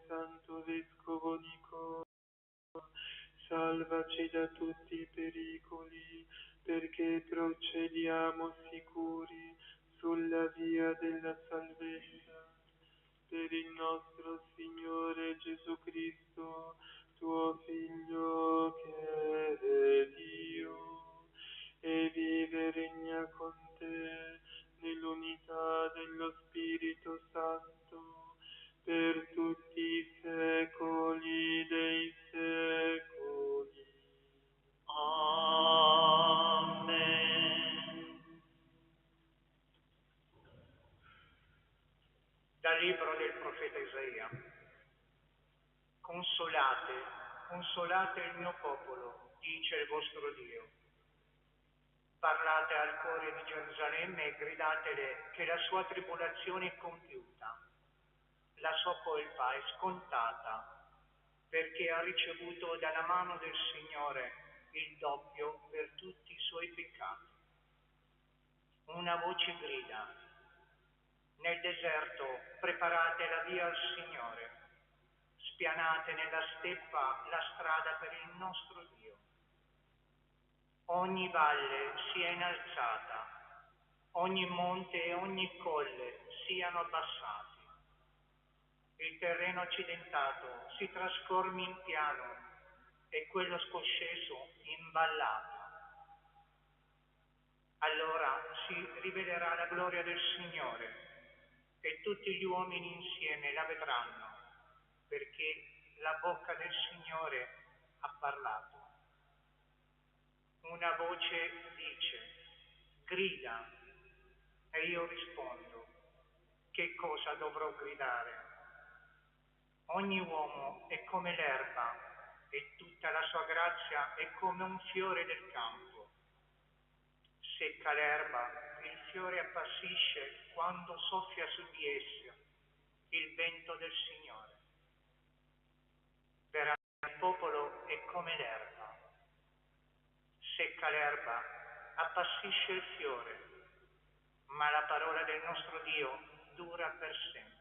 Santo Vescovo Nicola, salvaci da tutti i pericoli, perché procediamo sicuri sulla via della salvezza. Per il nostro Signore Gesù Cristo, tuo Figlio che è Dio, e vive e regna con te nell'unità dello Spirito Santo, per tutti i secoli dei secoli. Amen. Dal libro del profeta Isaia. Consolate, consolate il mio popolo, dice il vostro Dio. Parlate al cuore di Gerusalemme e gridatele che la sua tribolazione è compiuta, la sua colpa è scontata, perché ha ricevuto dalla mano del Signore il doppio per tutti i suoi peccati. Una voce grida: nel deserto preparate la via al Signore, spianate nella steppa la strada per il nostro Dio. Ogni valle sia innalzata, ogni monte e ogni colle siano abbassati. Il terreno accidentato si trasformi in piano e quello scosceso in vallata. Allora si rivelerà la gloria del Signore e tutti gli uomini insieme la vedranno, perché la bocca del Signore ha parlato. Una voce dice: grida, e io rispondo: che cosa dovrò gridare? Ogni uomo è come l'erba e tutta la sua grazia è come un fiore del campo. Secca l'erba, il fiore appassisce quando soffia su di essa il vento del Signore. Veramente il popolo è come l'erba. Secca l'erba, appassisce il fiore, ma la parola del nostro Dio dura per sempre.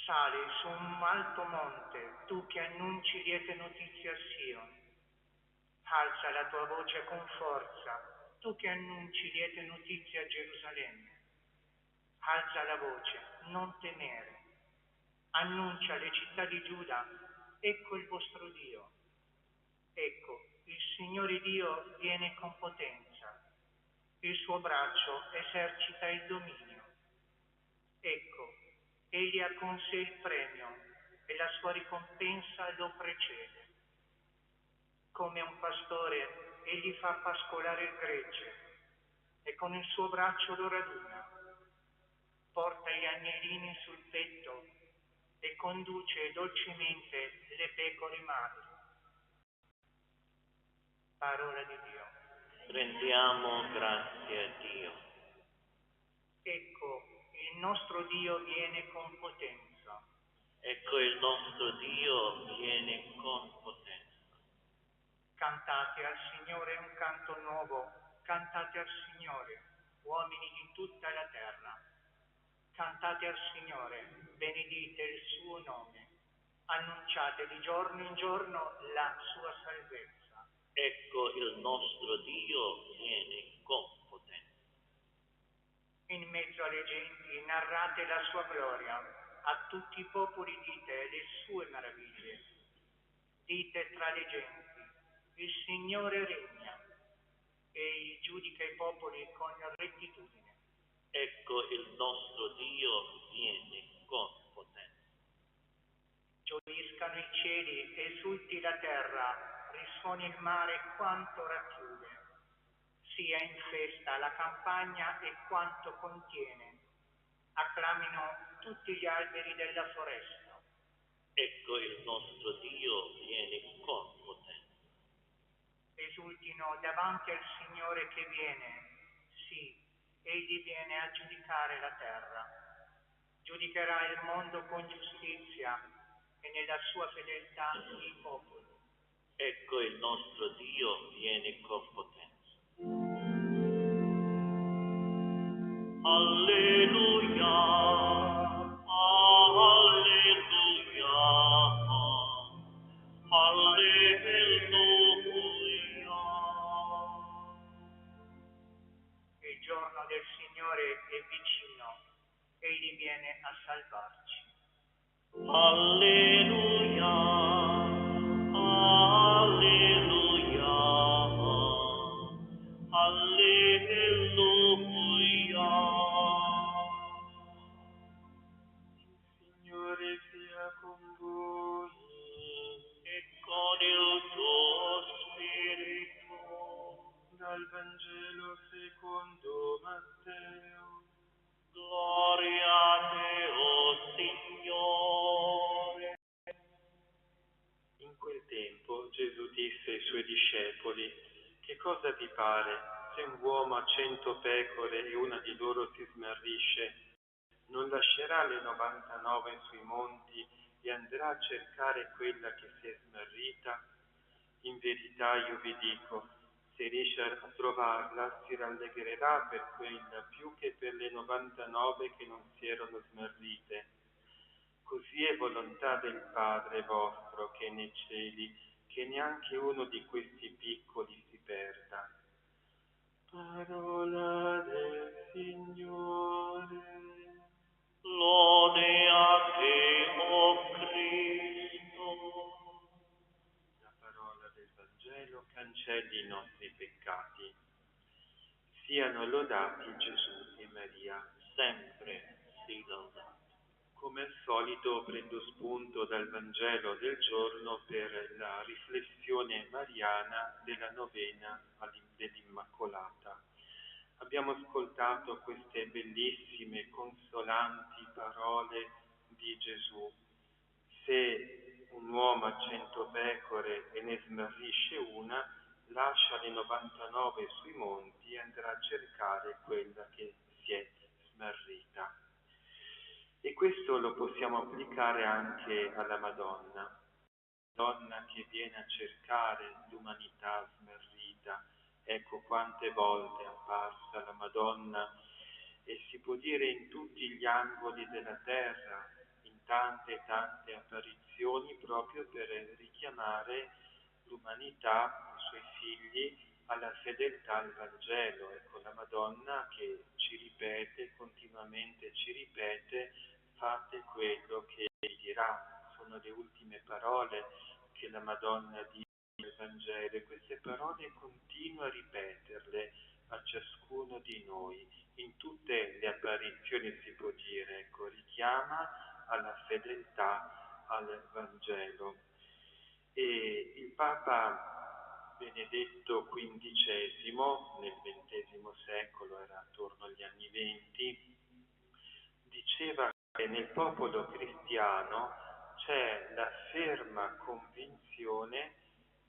Sali su un alto monte, tu che annunci liete notizie a Sion. Alza la tua voce con forza, tu che annunci liete notizie a Gerusalemme. Alza la voce, non temere. Annuncia alle città di Giuda: ecco il vostro Dio. Ecco, il Signore Dio viene con potenza. Il suo braccio esercita il dominio. Ecco, egli ha con sé il premio e la sua ricompensa lo precede. Come un pastore, egli fa pascolare il gregge e con il suo braccio lo raduna. Porta gli agnellini sul petto e conduce dolcemente le pecore madri. Parola di Dio. Rendiamo grazie a Dio. Ecco, il nostro Dio viene con potenza. Ecco il nostro Dio viene con potenza. Cantate al Signore un canto nuovo, cantate al Signore, uomini di tutta la terra. Cantate al Signore, benedite il suo nome, annunciate di giorno in giorno la sua salvezza. Ecco il nostro Dio viene con potenza. In mezzo alle genti narrate la sua gloria, a tutti i popoli dite le sue meraviglie. Dite tra le genti: il Signore regna, egli giudica i popoli con rettitudine. Ecco il nostro Dio viene con potenza. Gioiscano i cieli, esulti la terra, risuoni il mare quanto racchiude. Sia in festa la campagna e quanto contiene. Acclamino tutti gli alberi della foresta. Ecco il nostro Dio viene con potenza. Esultino davanti al Signore che viene. Sì, egli viene a giudicare la terra. Giudicherà il mondo con giustizia e nella sua fedeltà i popoli. Ecco il nostro Dio viene con potenza. Alleluia, alleluia. Alleluia, alleluia, alleluia. Signore sia con voi. E con il tuo spirito. Dal Vangelo secondo Matteo. Gloria a te, o Signore. In quel tempo Gesù disse ai suoi discepoli: che cosa vi pare se un uomo ha 100 pecore e una di loro si smarrisce? Non lascerà le 99 sui monti e andrà a cercare quella che si è smarrita? In verità io vi dico, se riesce a trovarla, si rallegrerà per quella più che per le 99 che non si erano smarrite. Così è volontà del Padre vostro che è nei cieli, che neanche uno di questi piccoli si perda. Parola del Signore. Lode a te, o Cristo. La parola del Vangelo cancelli i nostri peccati. Siano lodati Gesù e Maria. Sempre si loda. Come al solito prendo spunto dal Vangelo del giorno per la riflessione mariana della novena dell'Immacolata. Abbiamo ascoltato queste bellissime, consolanti parole di Gesù. Se un uomo ha 100 pecore e ne smarrisce una, lascia le 99 sui monti e andrà a cercare quella che si è smarrita. E questo lo possiamo applicare anche alla Madonna. Donna che viene a cercare l'umanità smarrita. Ecco quante volte è apparsa la Madonna e si può dire in tutti gli angoli della terra, in tante e tante apparizioni proprio per richiamare l'umanità, i suoi figli, alla fedeltà al Vangelo. Ecco la Madonna che ci ripete, continuamente ci ripete, fate quello che dirà. Sono le ultime parole che la Madonna dice nel Vangelo e queste parole continua a ripeterle a ciascuno di noi. In tutte le apparizioni si può dire, ecco, richiama alla fedeltà al Vangelo. E il Papa Benedetto XV nel XX secolo, era attorno agli anni 20, diceva che nel popolo cristiano c'è la ferma convinzione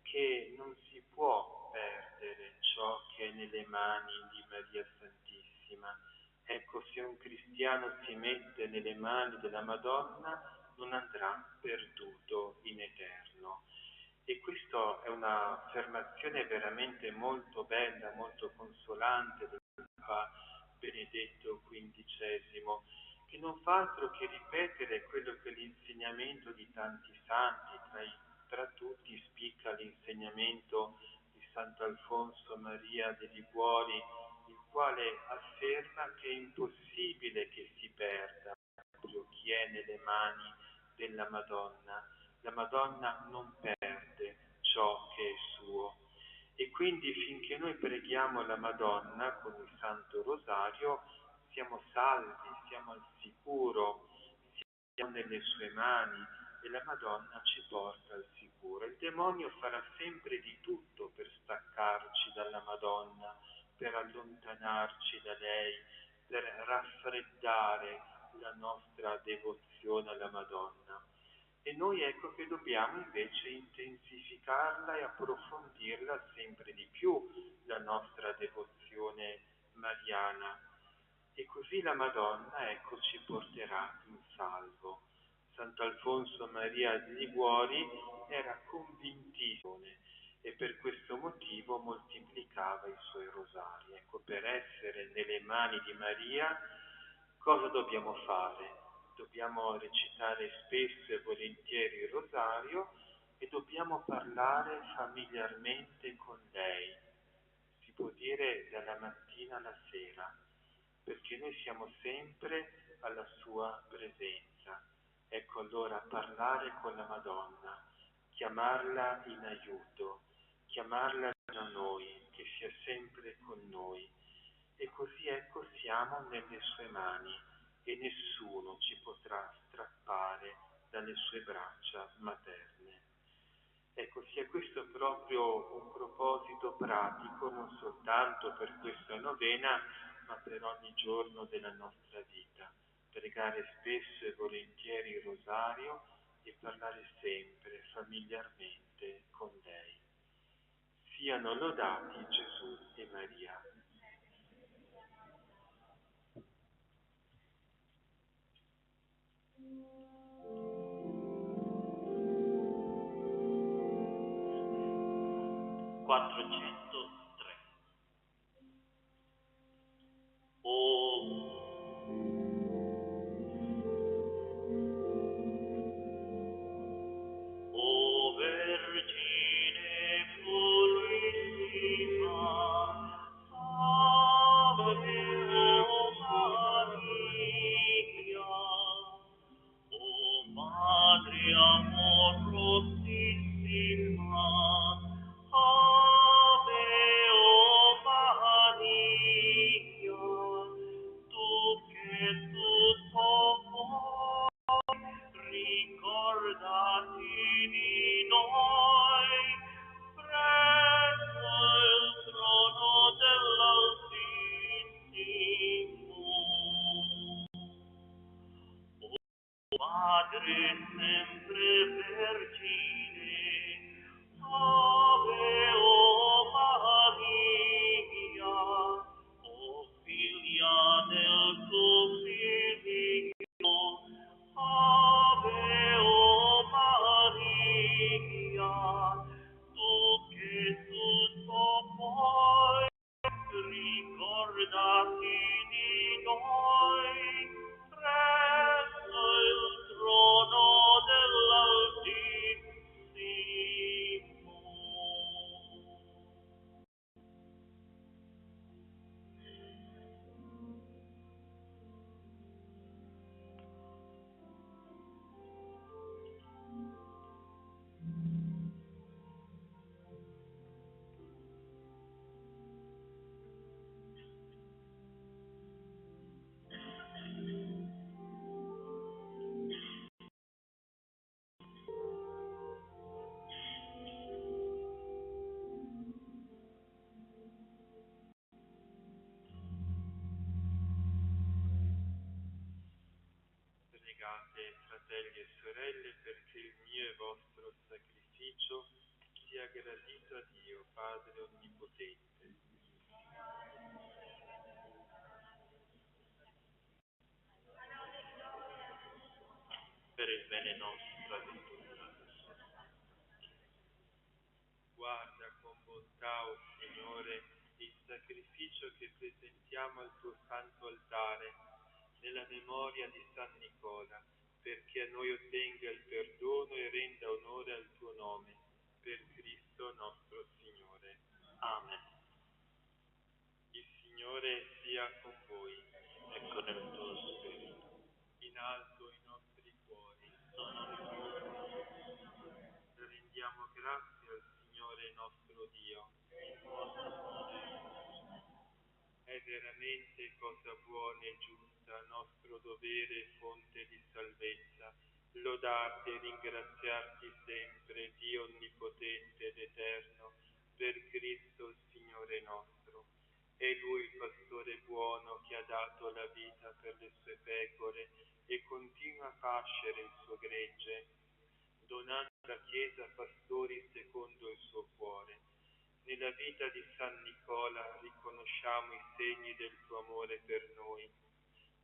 che non si può perdere ciò che è nelle mani di Maria Santissima. Ecco, se un cristiano si mette nelle mani della Madonna non andrà perduto in eterno. E questa è un'affermazione veramente molto bella, molto consolante del Papa Benedetto XV, che non fa altro che ripetere quello che è l'insegnamento di tanti santi, tra tutti spicca l'insegnamento di Sant'Alfonso Maria de' Liguori, il quale afferma che è impossibile che si perda proprio chi è nelle mani della Madonna. La Madonna non perde ciò che è suo. E quindi finché noi preghiamo la Madonna con il Santo Rosario, siamo salvi, siamo al sicuro, siamo nelle sue mani e la Madonna ci porta al sicuro. Il demonio farà sempre di tutto per staccarci dalla Madonna, per allontanarci da lei, per raffreddare la nostra devozione alla Madonna. E noi ecco che dobbiamo invece intensificarla e approfondirla sempre di più, la nostra devozione mariana. E così la Madonna, ecco, ci porterà in salvo. Sant'Alfonso Maria di Liguori era convintissimo e per questo motivo moltiplicava i suoi rosari. Ecco, per essere nelle mani di Maria, cosa dobbiamo fare? Dobbiamo recitare spesso e volentieri il rosario e dobbiamo parlare familiarmente con lei. Si può dire dalla mattina alla sera, perché noi siamo sempre alla sua presenza. Ecco allora parlare con la Madonna, chiamarla in aiuto, chiamarla da noi, che sia sempre con noi. E così ecco siamo nelle sue mani e nessuno ci potrà strappare dalle sue braccia materne. Ecco, sia questo proprio un proposito pratico, non soltanto per questa novena, ma per ogni giorno della nostra vita. Pregare spesso e volentieri il rosario e parlare sempre, familiarmente, con lei. Siano lodati Gesù e Maria. O Vergine purissima, Ave Maria, O Madre amorosissima, Ave Maria, tu che tutto puoi, ricordati di noi, presso il trono dell'Altissimo. Madre sempre vergine, Ave Maria, o figlia del tuo figlio, Ave Maria, tu che tutto puoi, ricordati di noi, presso il trono dell'Altissimo. Pregate, fratelli e sorelle, perché il mio e vostro sacrificio sia gradito a Dio, Padre Onnipotente. Per il bene nostro e di tutti. Guarda con bontà, o Signore, il sacrificio che presentiamo al tuo santo altare, nella memoria di San Nicola, perché a noi ottenga il perdono e renda onore al tuo nome, per Cristo nostro Signore. Amen. Il Signore sia con voi. Ecco nel tuo spirito. In alto i nostri cuori. Rendiamo grazie al Signore nostro Dio. È veramente cosa buona e giusta, nostro dovere e fonte di salvezza, lodarti e ringraziarti sempre, Dio onnipotente ed eterno, per Cristo il Signore nostro. È Lui il pastore buono che ha dato la vita per le sue pecore e continua a pascere il suo gregge, donando alla Chiesa pastori secondo il suo cuore. Nella vita di San Nicola riconosciamo i segni del tuo amore per noi,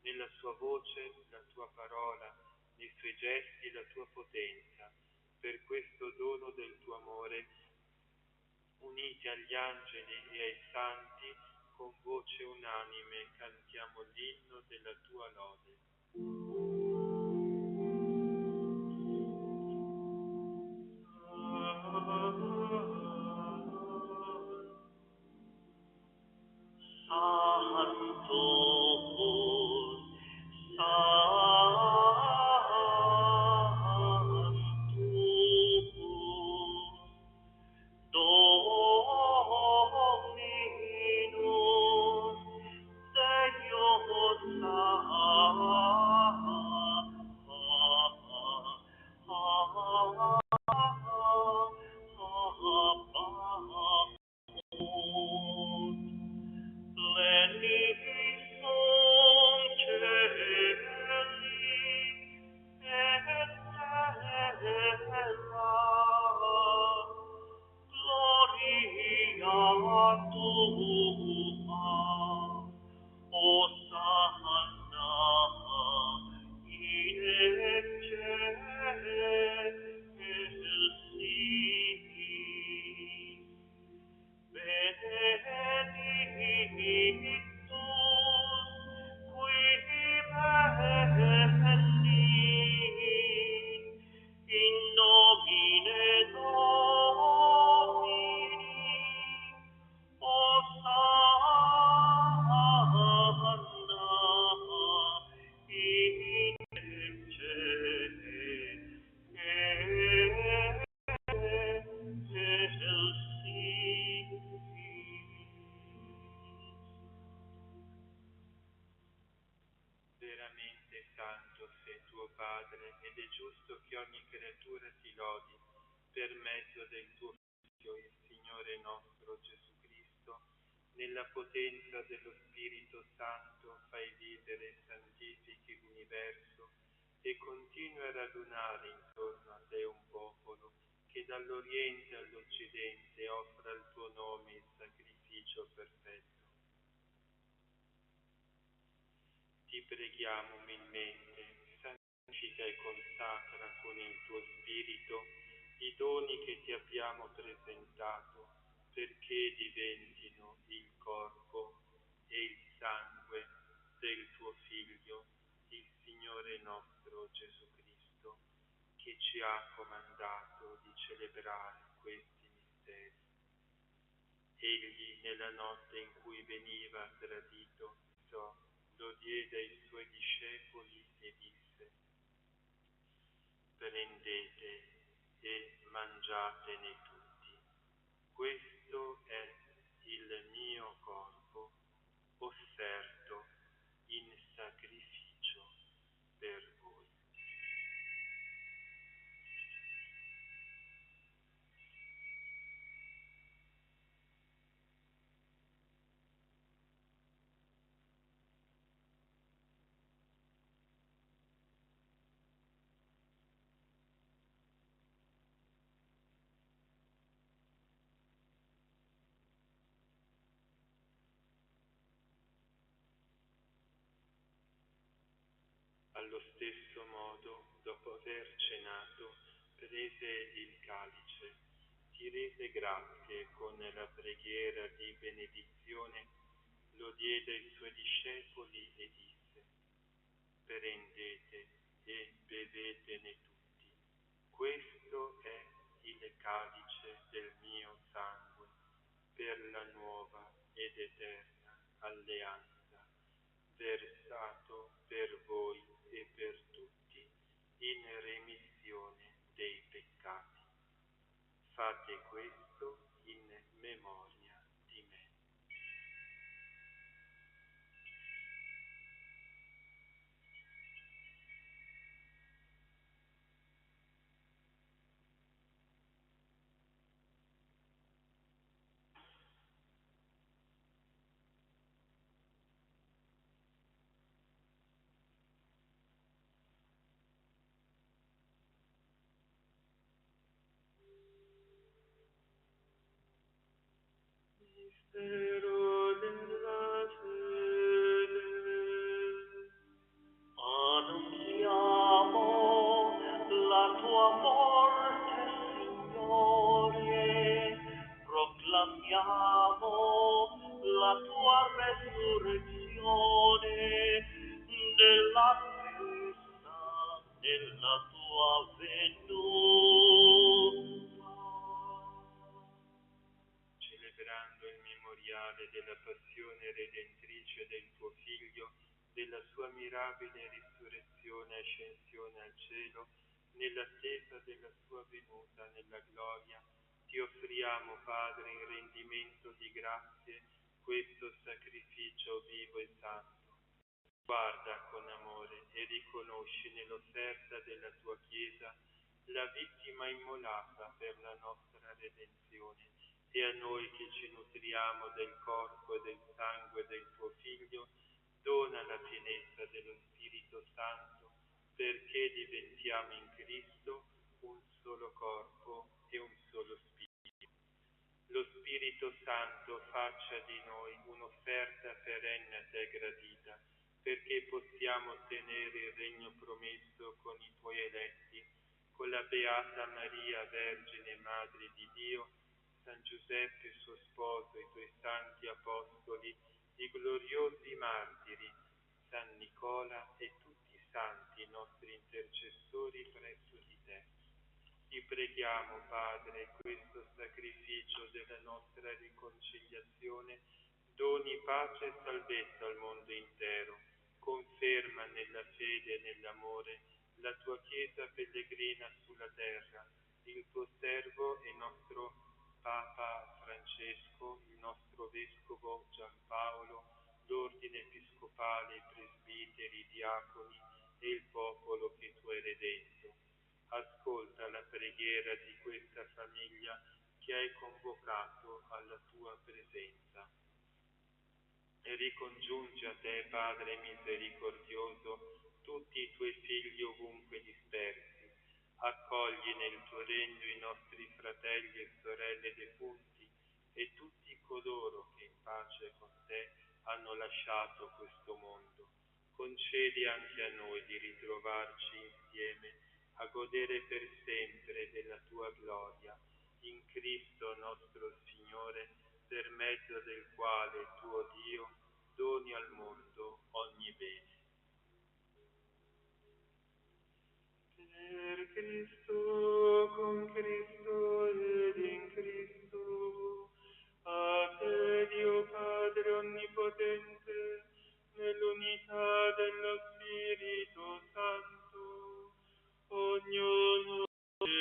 nella sua voce la tua parola, nei suoi gesti la tua potenza. Per questo dono del tuo amore, uniti agli angeli e ai santi, con voce unanime cantiamo l'inno della tua lode. Santo, gloria tua, Hosanna in excelsis, benedictus qui venit in nomine Domini, Hosanna in Veramente santo sei tuo Padre, ed è giusto che ogni creatura ti lodi per mezzo del tuo Figlio, il Signore nostro Gesù Cristo. Nella potenza dello Spirito Santo fai vivere e santifichi l'universo e continui a radunare intorno a te un popolo che dall'Oriente all'Occidente offra al tuo nome il sacrificio perfetto. Ti preghiamo umilmente, santifica e consacra con il tuo Spirito i doni che ti abbiamo presentato, perché diventino il corpo e il sangue del tuo Figlio, il Signore nostro Gesù Cristo, che ci ha comandato di celebrare questi misteri. Egli, nella notte in cui veniva tradito, lo diede ai suoi discepoli e disse: prendete e mangiatene tutti. Questo è il mio corpo, offerto in sacrificio per voi. Allo stesso modo, dopo aver cenato, prese il calice, ti rese grazie con la preghiera di benedizione, lo diede ai suoi discepoli e disse: prendete e bevetene tutti. Questo è il calice del mio sangue per la nuova ed eterna alleanza, versato per voi e per tutti in remissione dei peccati. Fate questo in memoria di me. Mistero della fede. Annunziamo la tua morte, Signore, proclamiamo la tua resurrezione nell'attesa della tua venuta. Celebrando il memoriale della passione redentrice del tuo Figlio, della sua mirabile risurrezione e ascensione al cielo, nell'attesa della sua venuta nella gloria, ti offriamo, Padre, in rendimento di grazie, questo sacrificio vivo e santo. Guarda con amore e riconosci nell'offerta della tua Chiesa la vittima immolata per la nostra redenzione, e a noi che ci nutriamo del corpo e del sangue del tuo Figlio, dona la pienezza dello Spirito Santo, perché diventiamo in Cristo un Santo faccia di noi un'offerta perenne a te gradita, perché possiamo ottenere il regno promesso con i tuoi eletti, con la Beata Maria, Vergine Madre di Dio, San Giuseppe suo sposo, i tuoi santi apostoli, i gloriosi martiri, San Nicola e tutti i santi, i nostri intercessori presso di te. Ti preghiamo, Padre, questo sacrificio della nostra riconciliazione doni pace e salvezza al mondo intero. Conferma nella fede e nell'amore la tua Chiesa pellegrina sulla terra, il tuo servo e nostro Papa Francesco, il nostro Vescovo Giampaolo, l'ordine episcopale, i presbiteri, i diaconi e il popolo che tu hai redento. Ascolta la preghiera di questa famiglia che hai convocato alla tua presenza. E ricongiungi a te, Padre misericordioso, tutti i tuoi figli ovunque dispersi. Accogli nel tuo regno i nostri fratelli e sorelle defunti e tutti coloro che in pace con te hanno lasciato questo mondo. Concedi anche a noi di ritrovarci insieme a godere per sempre della tua gloria, in Cristo nostro Signore, per mezzo del quale tuo Dio doni al mondo ogni bene. Per Cristo, con Cristo ed in Cristo, a te Dio Padre Onnipotente, nell'unità dello Spirito Santo, ogni onore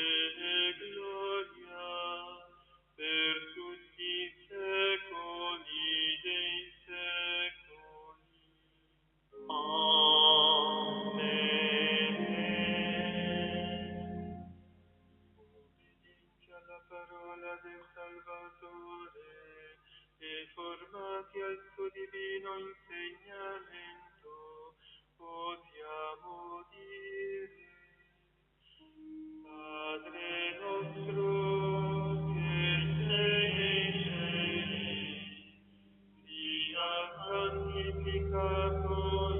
e gloria per tutti i secoli dei secoli. Amen. Obbedienti alla parola del Salvatore e formati al suo divino insegnamento, osiamo dire: Padre nostro che sei nei cieli, sia santificato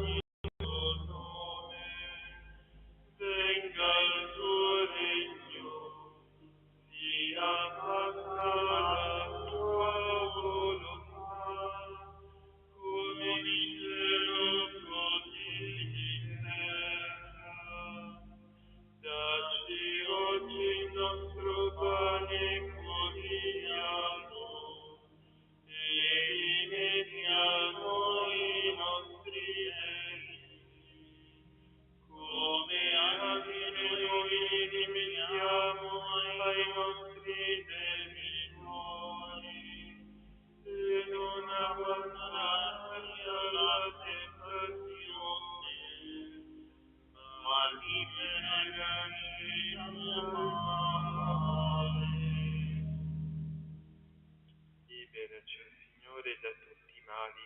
il tuo nome, venga il tuo regno, sia fatta la tua volontà, come in cielo così in terra. Dacci oggi il nostro pane quotidiano e rimetti a noi i nostri debiti, come anche noi rimettiamo ai nostri debitori, e non abbandonarci alla tentazione, ma liberaci dal male. Liberaci, Signore, da tutti i mali,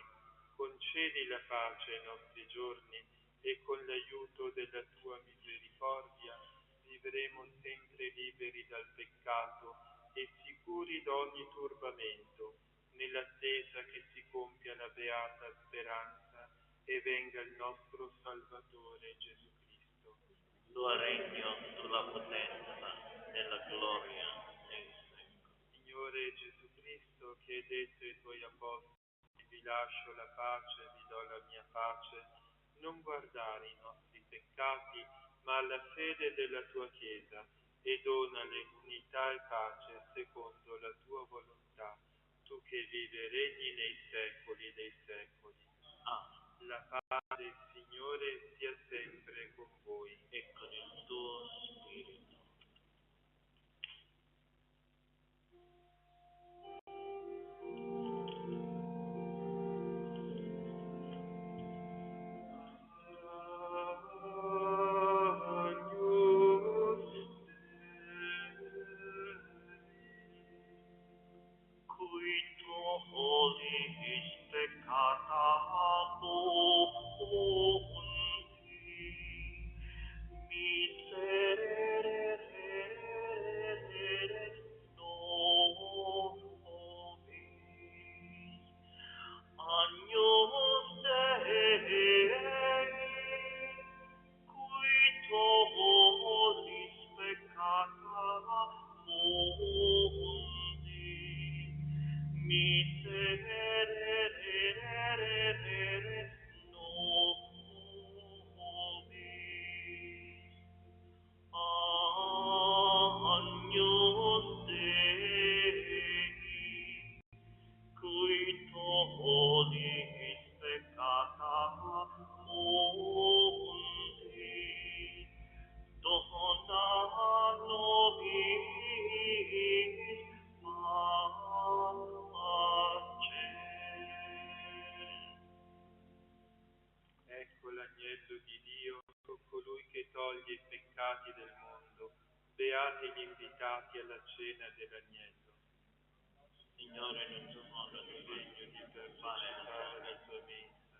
concedi la pace ai nostri giorni e con l'aiuto della tua misericordia vivremo sempre liberi dal peccato e sicuri da ogni turbamento, nell'attesa che si compia la beata speranza e venga il nostro Salvatore Gesù Cristo. Tuo regno, sulla potenza e la gloria nei secoli. Signore Gesù Cristo, che hai detto ai tuoi apostoli: vi lascio la pace, vi do la mia pace, non guardare i nostri peccati, ma alla fede della tua Chiesa, e donale unità e pace secondo la tua volontà, tu che vivi e regni nei secoli dei secoli. Amen. La pace del Signore sia sempre con voi. E con il tuo spirito. Cui tuo olis peccata fonti, miserere mundi, miserere nobis. Agnus Dei, cui tollis peccata mundi, dona nobis pacem. Ecco l'agnello di Dio, colui che toglie i peccati del mondo. Beati gli invitati alla cena dell'agnello. Signore, non sono degno di Partecipare la tua mensa,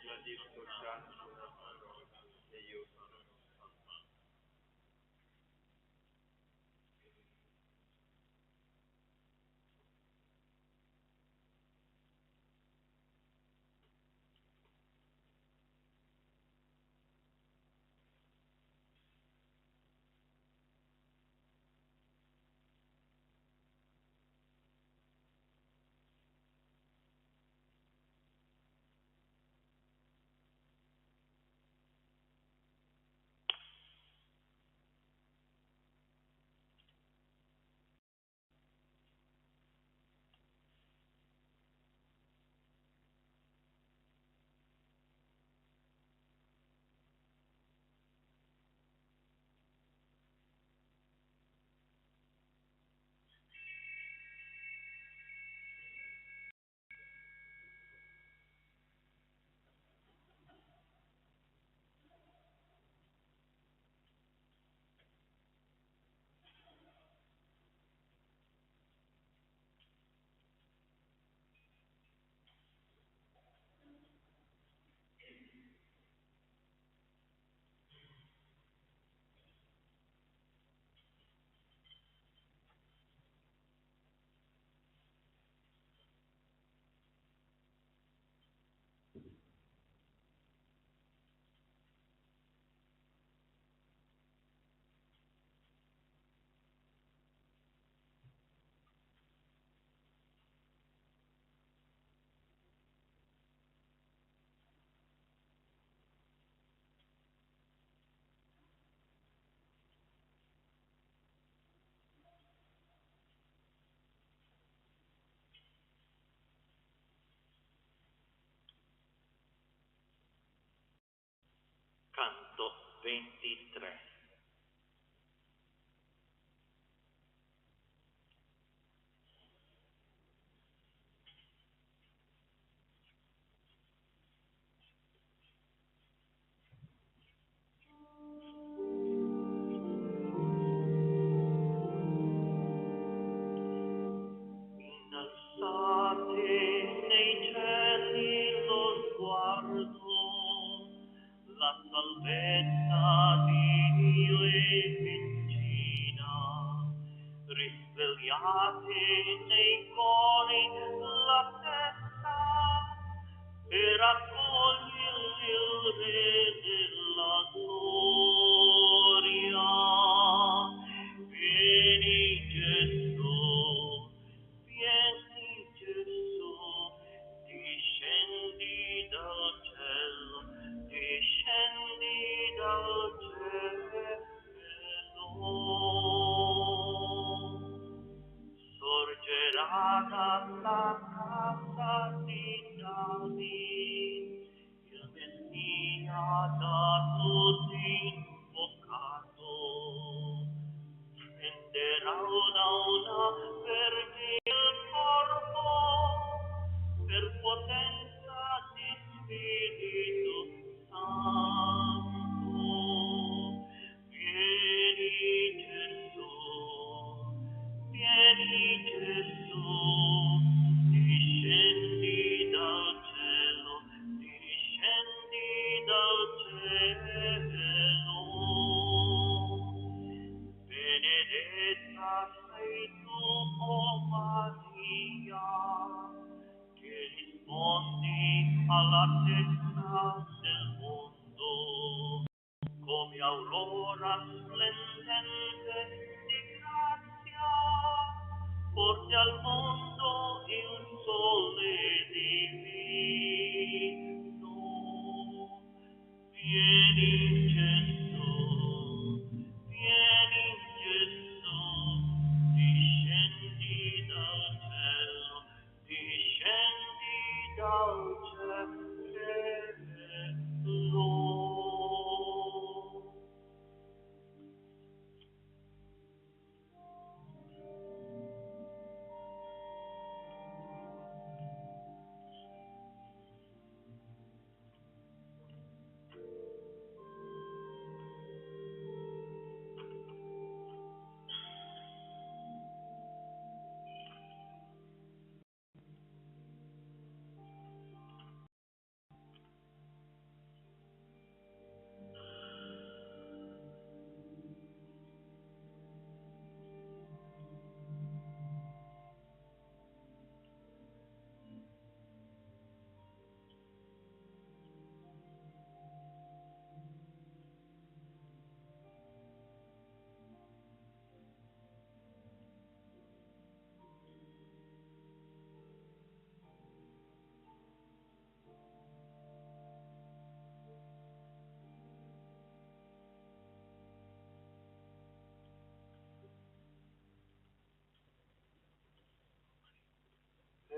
ma di soltanto una parola, e io sarò salvato. Canto 23. Innalzate nei cieli lo sguardo, la salvezza di Dio è vicina. Risvegliate nei cuori la testa per accogliere il Re della gloria. Vieni Gesù, vieni Gesù, discendi dal cielo, discendi dal cielo. Sorgerà dalla casa di Davide il Messia da tutti invocato. Prenderà una vergine il corpo per potenza di Spirito Santo. Vieni Gesù, vieni Gesù, discendi dal cielo, discendi dal cielo. Benedetta sei tu, oh Maria, che rispondi all'altezza del mondo, come aurora splendente al mondo il sole divino. Vieni Gesù, discendi dal cielo, discendi dal cielo.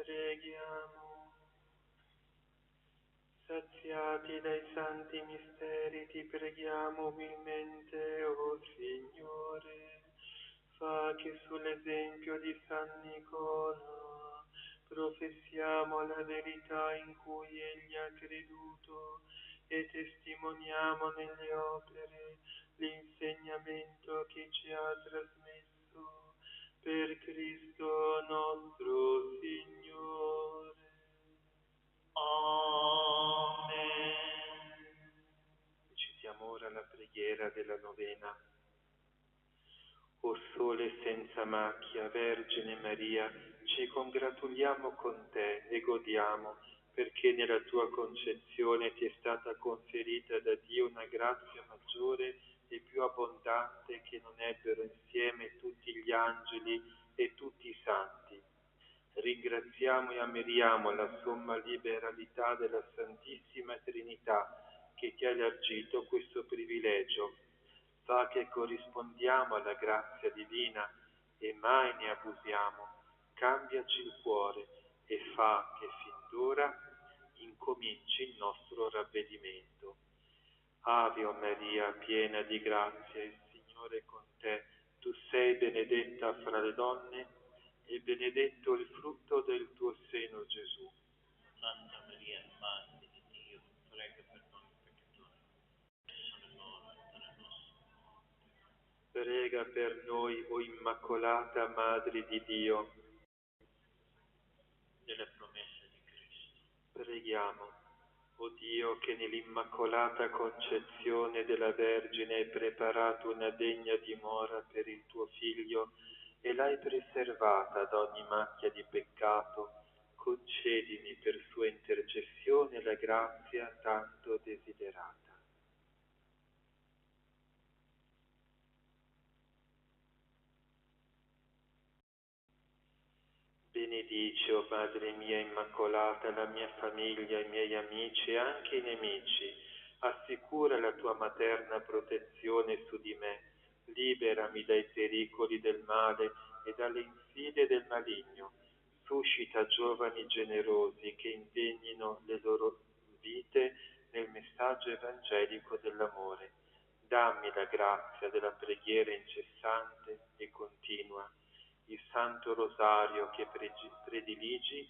Preghiamo. Saziati dai santi misteri, ti preghiamo umilmente, o Signore, fa che sull'esempio di San Nicola professiamo la verità in cui egli ha creduto e testimoniamo nelle opere l'insegnamento che ci ha trasmesso per Cristo nostro Signore. Amen. Citiamo ora la preghiera della novena. O Sole senza macchia, Vergine Maria, ci congratuliamo con te e godiamo perché nella tua concezione ti è stata conferita da Dio una grazia maggiore e più abbondante che non ebbero insieme tutti gli angeli e tutti i santi. Ringraziamo e ammiriamo la somma liberalità della Santissima Trinità che ti ha elargito questo privilegio. Fa che corrispondiamo alla grazia divina e mai ne abusiamo. Cambiaci il cuore e fa che fin d'ora incominci il nostro ravvedimento. Ave o Maria, piena di grazia, il Signore è con te. Tu sei benedetta fra le donne e benedetto il frutto del tuo seno, Gesù. Santa Maria, Madre di Dio, prega per noi peccatori, adesso è l'ora della nostra morte. Prega per noi, o Immacolata Madre di Dio. Delle promesse di Cristo. Preghiamo. O Dio, che nell'Immacolata Concezione della Vergine hai preparato una degna dimora per il tuo Figlio e l'hai preservata da ogni macchia di peccato, concedimi per sua intercessione la grazia tanto desiderata. Benedice, o Madre mia Immacolata, la mia famiglia, i miei amici e anche i nemici. Assicura la tua materna protezione su di me. Liberami dai pericoli del male e dalle insidie del maligno. Suscita giovani generosi che impegnino le loro vite nel messaggio evangelico dell'amore. Dammi la grazia della preghiera incessante e continua. Il Santo Rosario che prediligi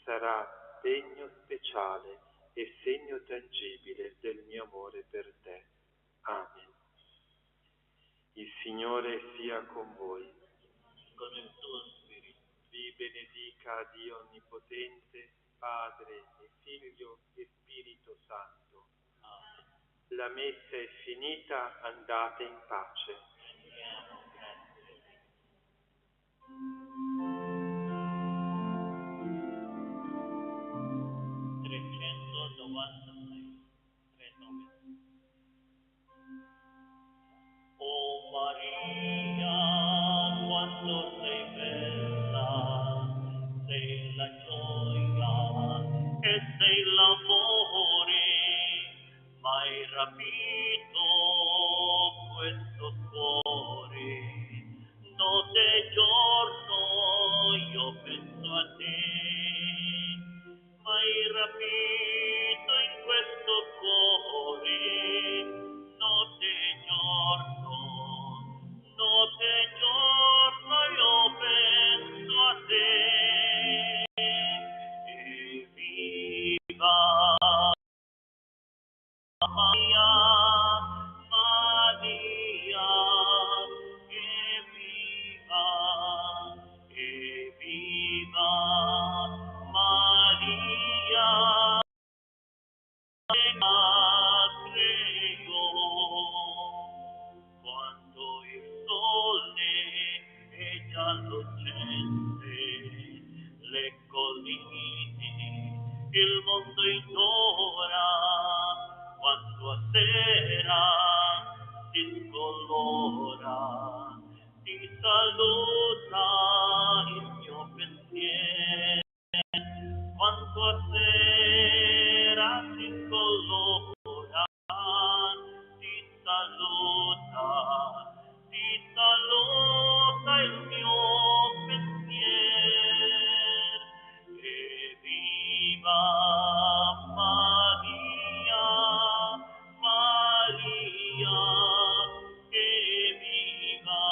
sarà segno speciale e segno tangibile del mio amore per te. Amen. Il Signore sia con voi. Con il tuo spirito. Vi benedica Dio Onnipotente, Padre e Figlio e Spirito Santo. Amen. La messa è finita, andate in pace. Rendiamo grazie a Dio. 396. 39. O Maria, quanto sei bella, rapito questo cuore, notte e giorno io penso a te, m'hai rapito in questo cuore, notte e giorno io penso a te, e viva Maria, Maria, e viva Maria, credo, quando il sole è giallogente, le colline, il mondo indora, quando a sera si scolora, ti saluta il mio pensiero, quando a sera si scolora, ti saluta il mio pensiero, e viva Maria, Maria, e viva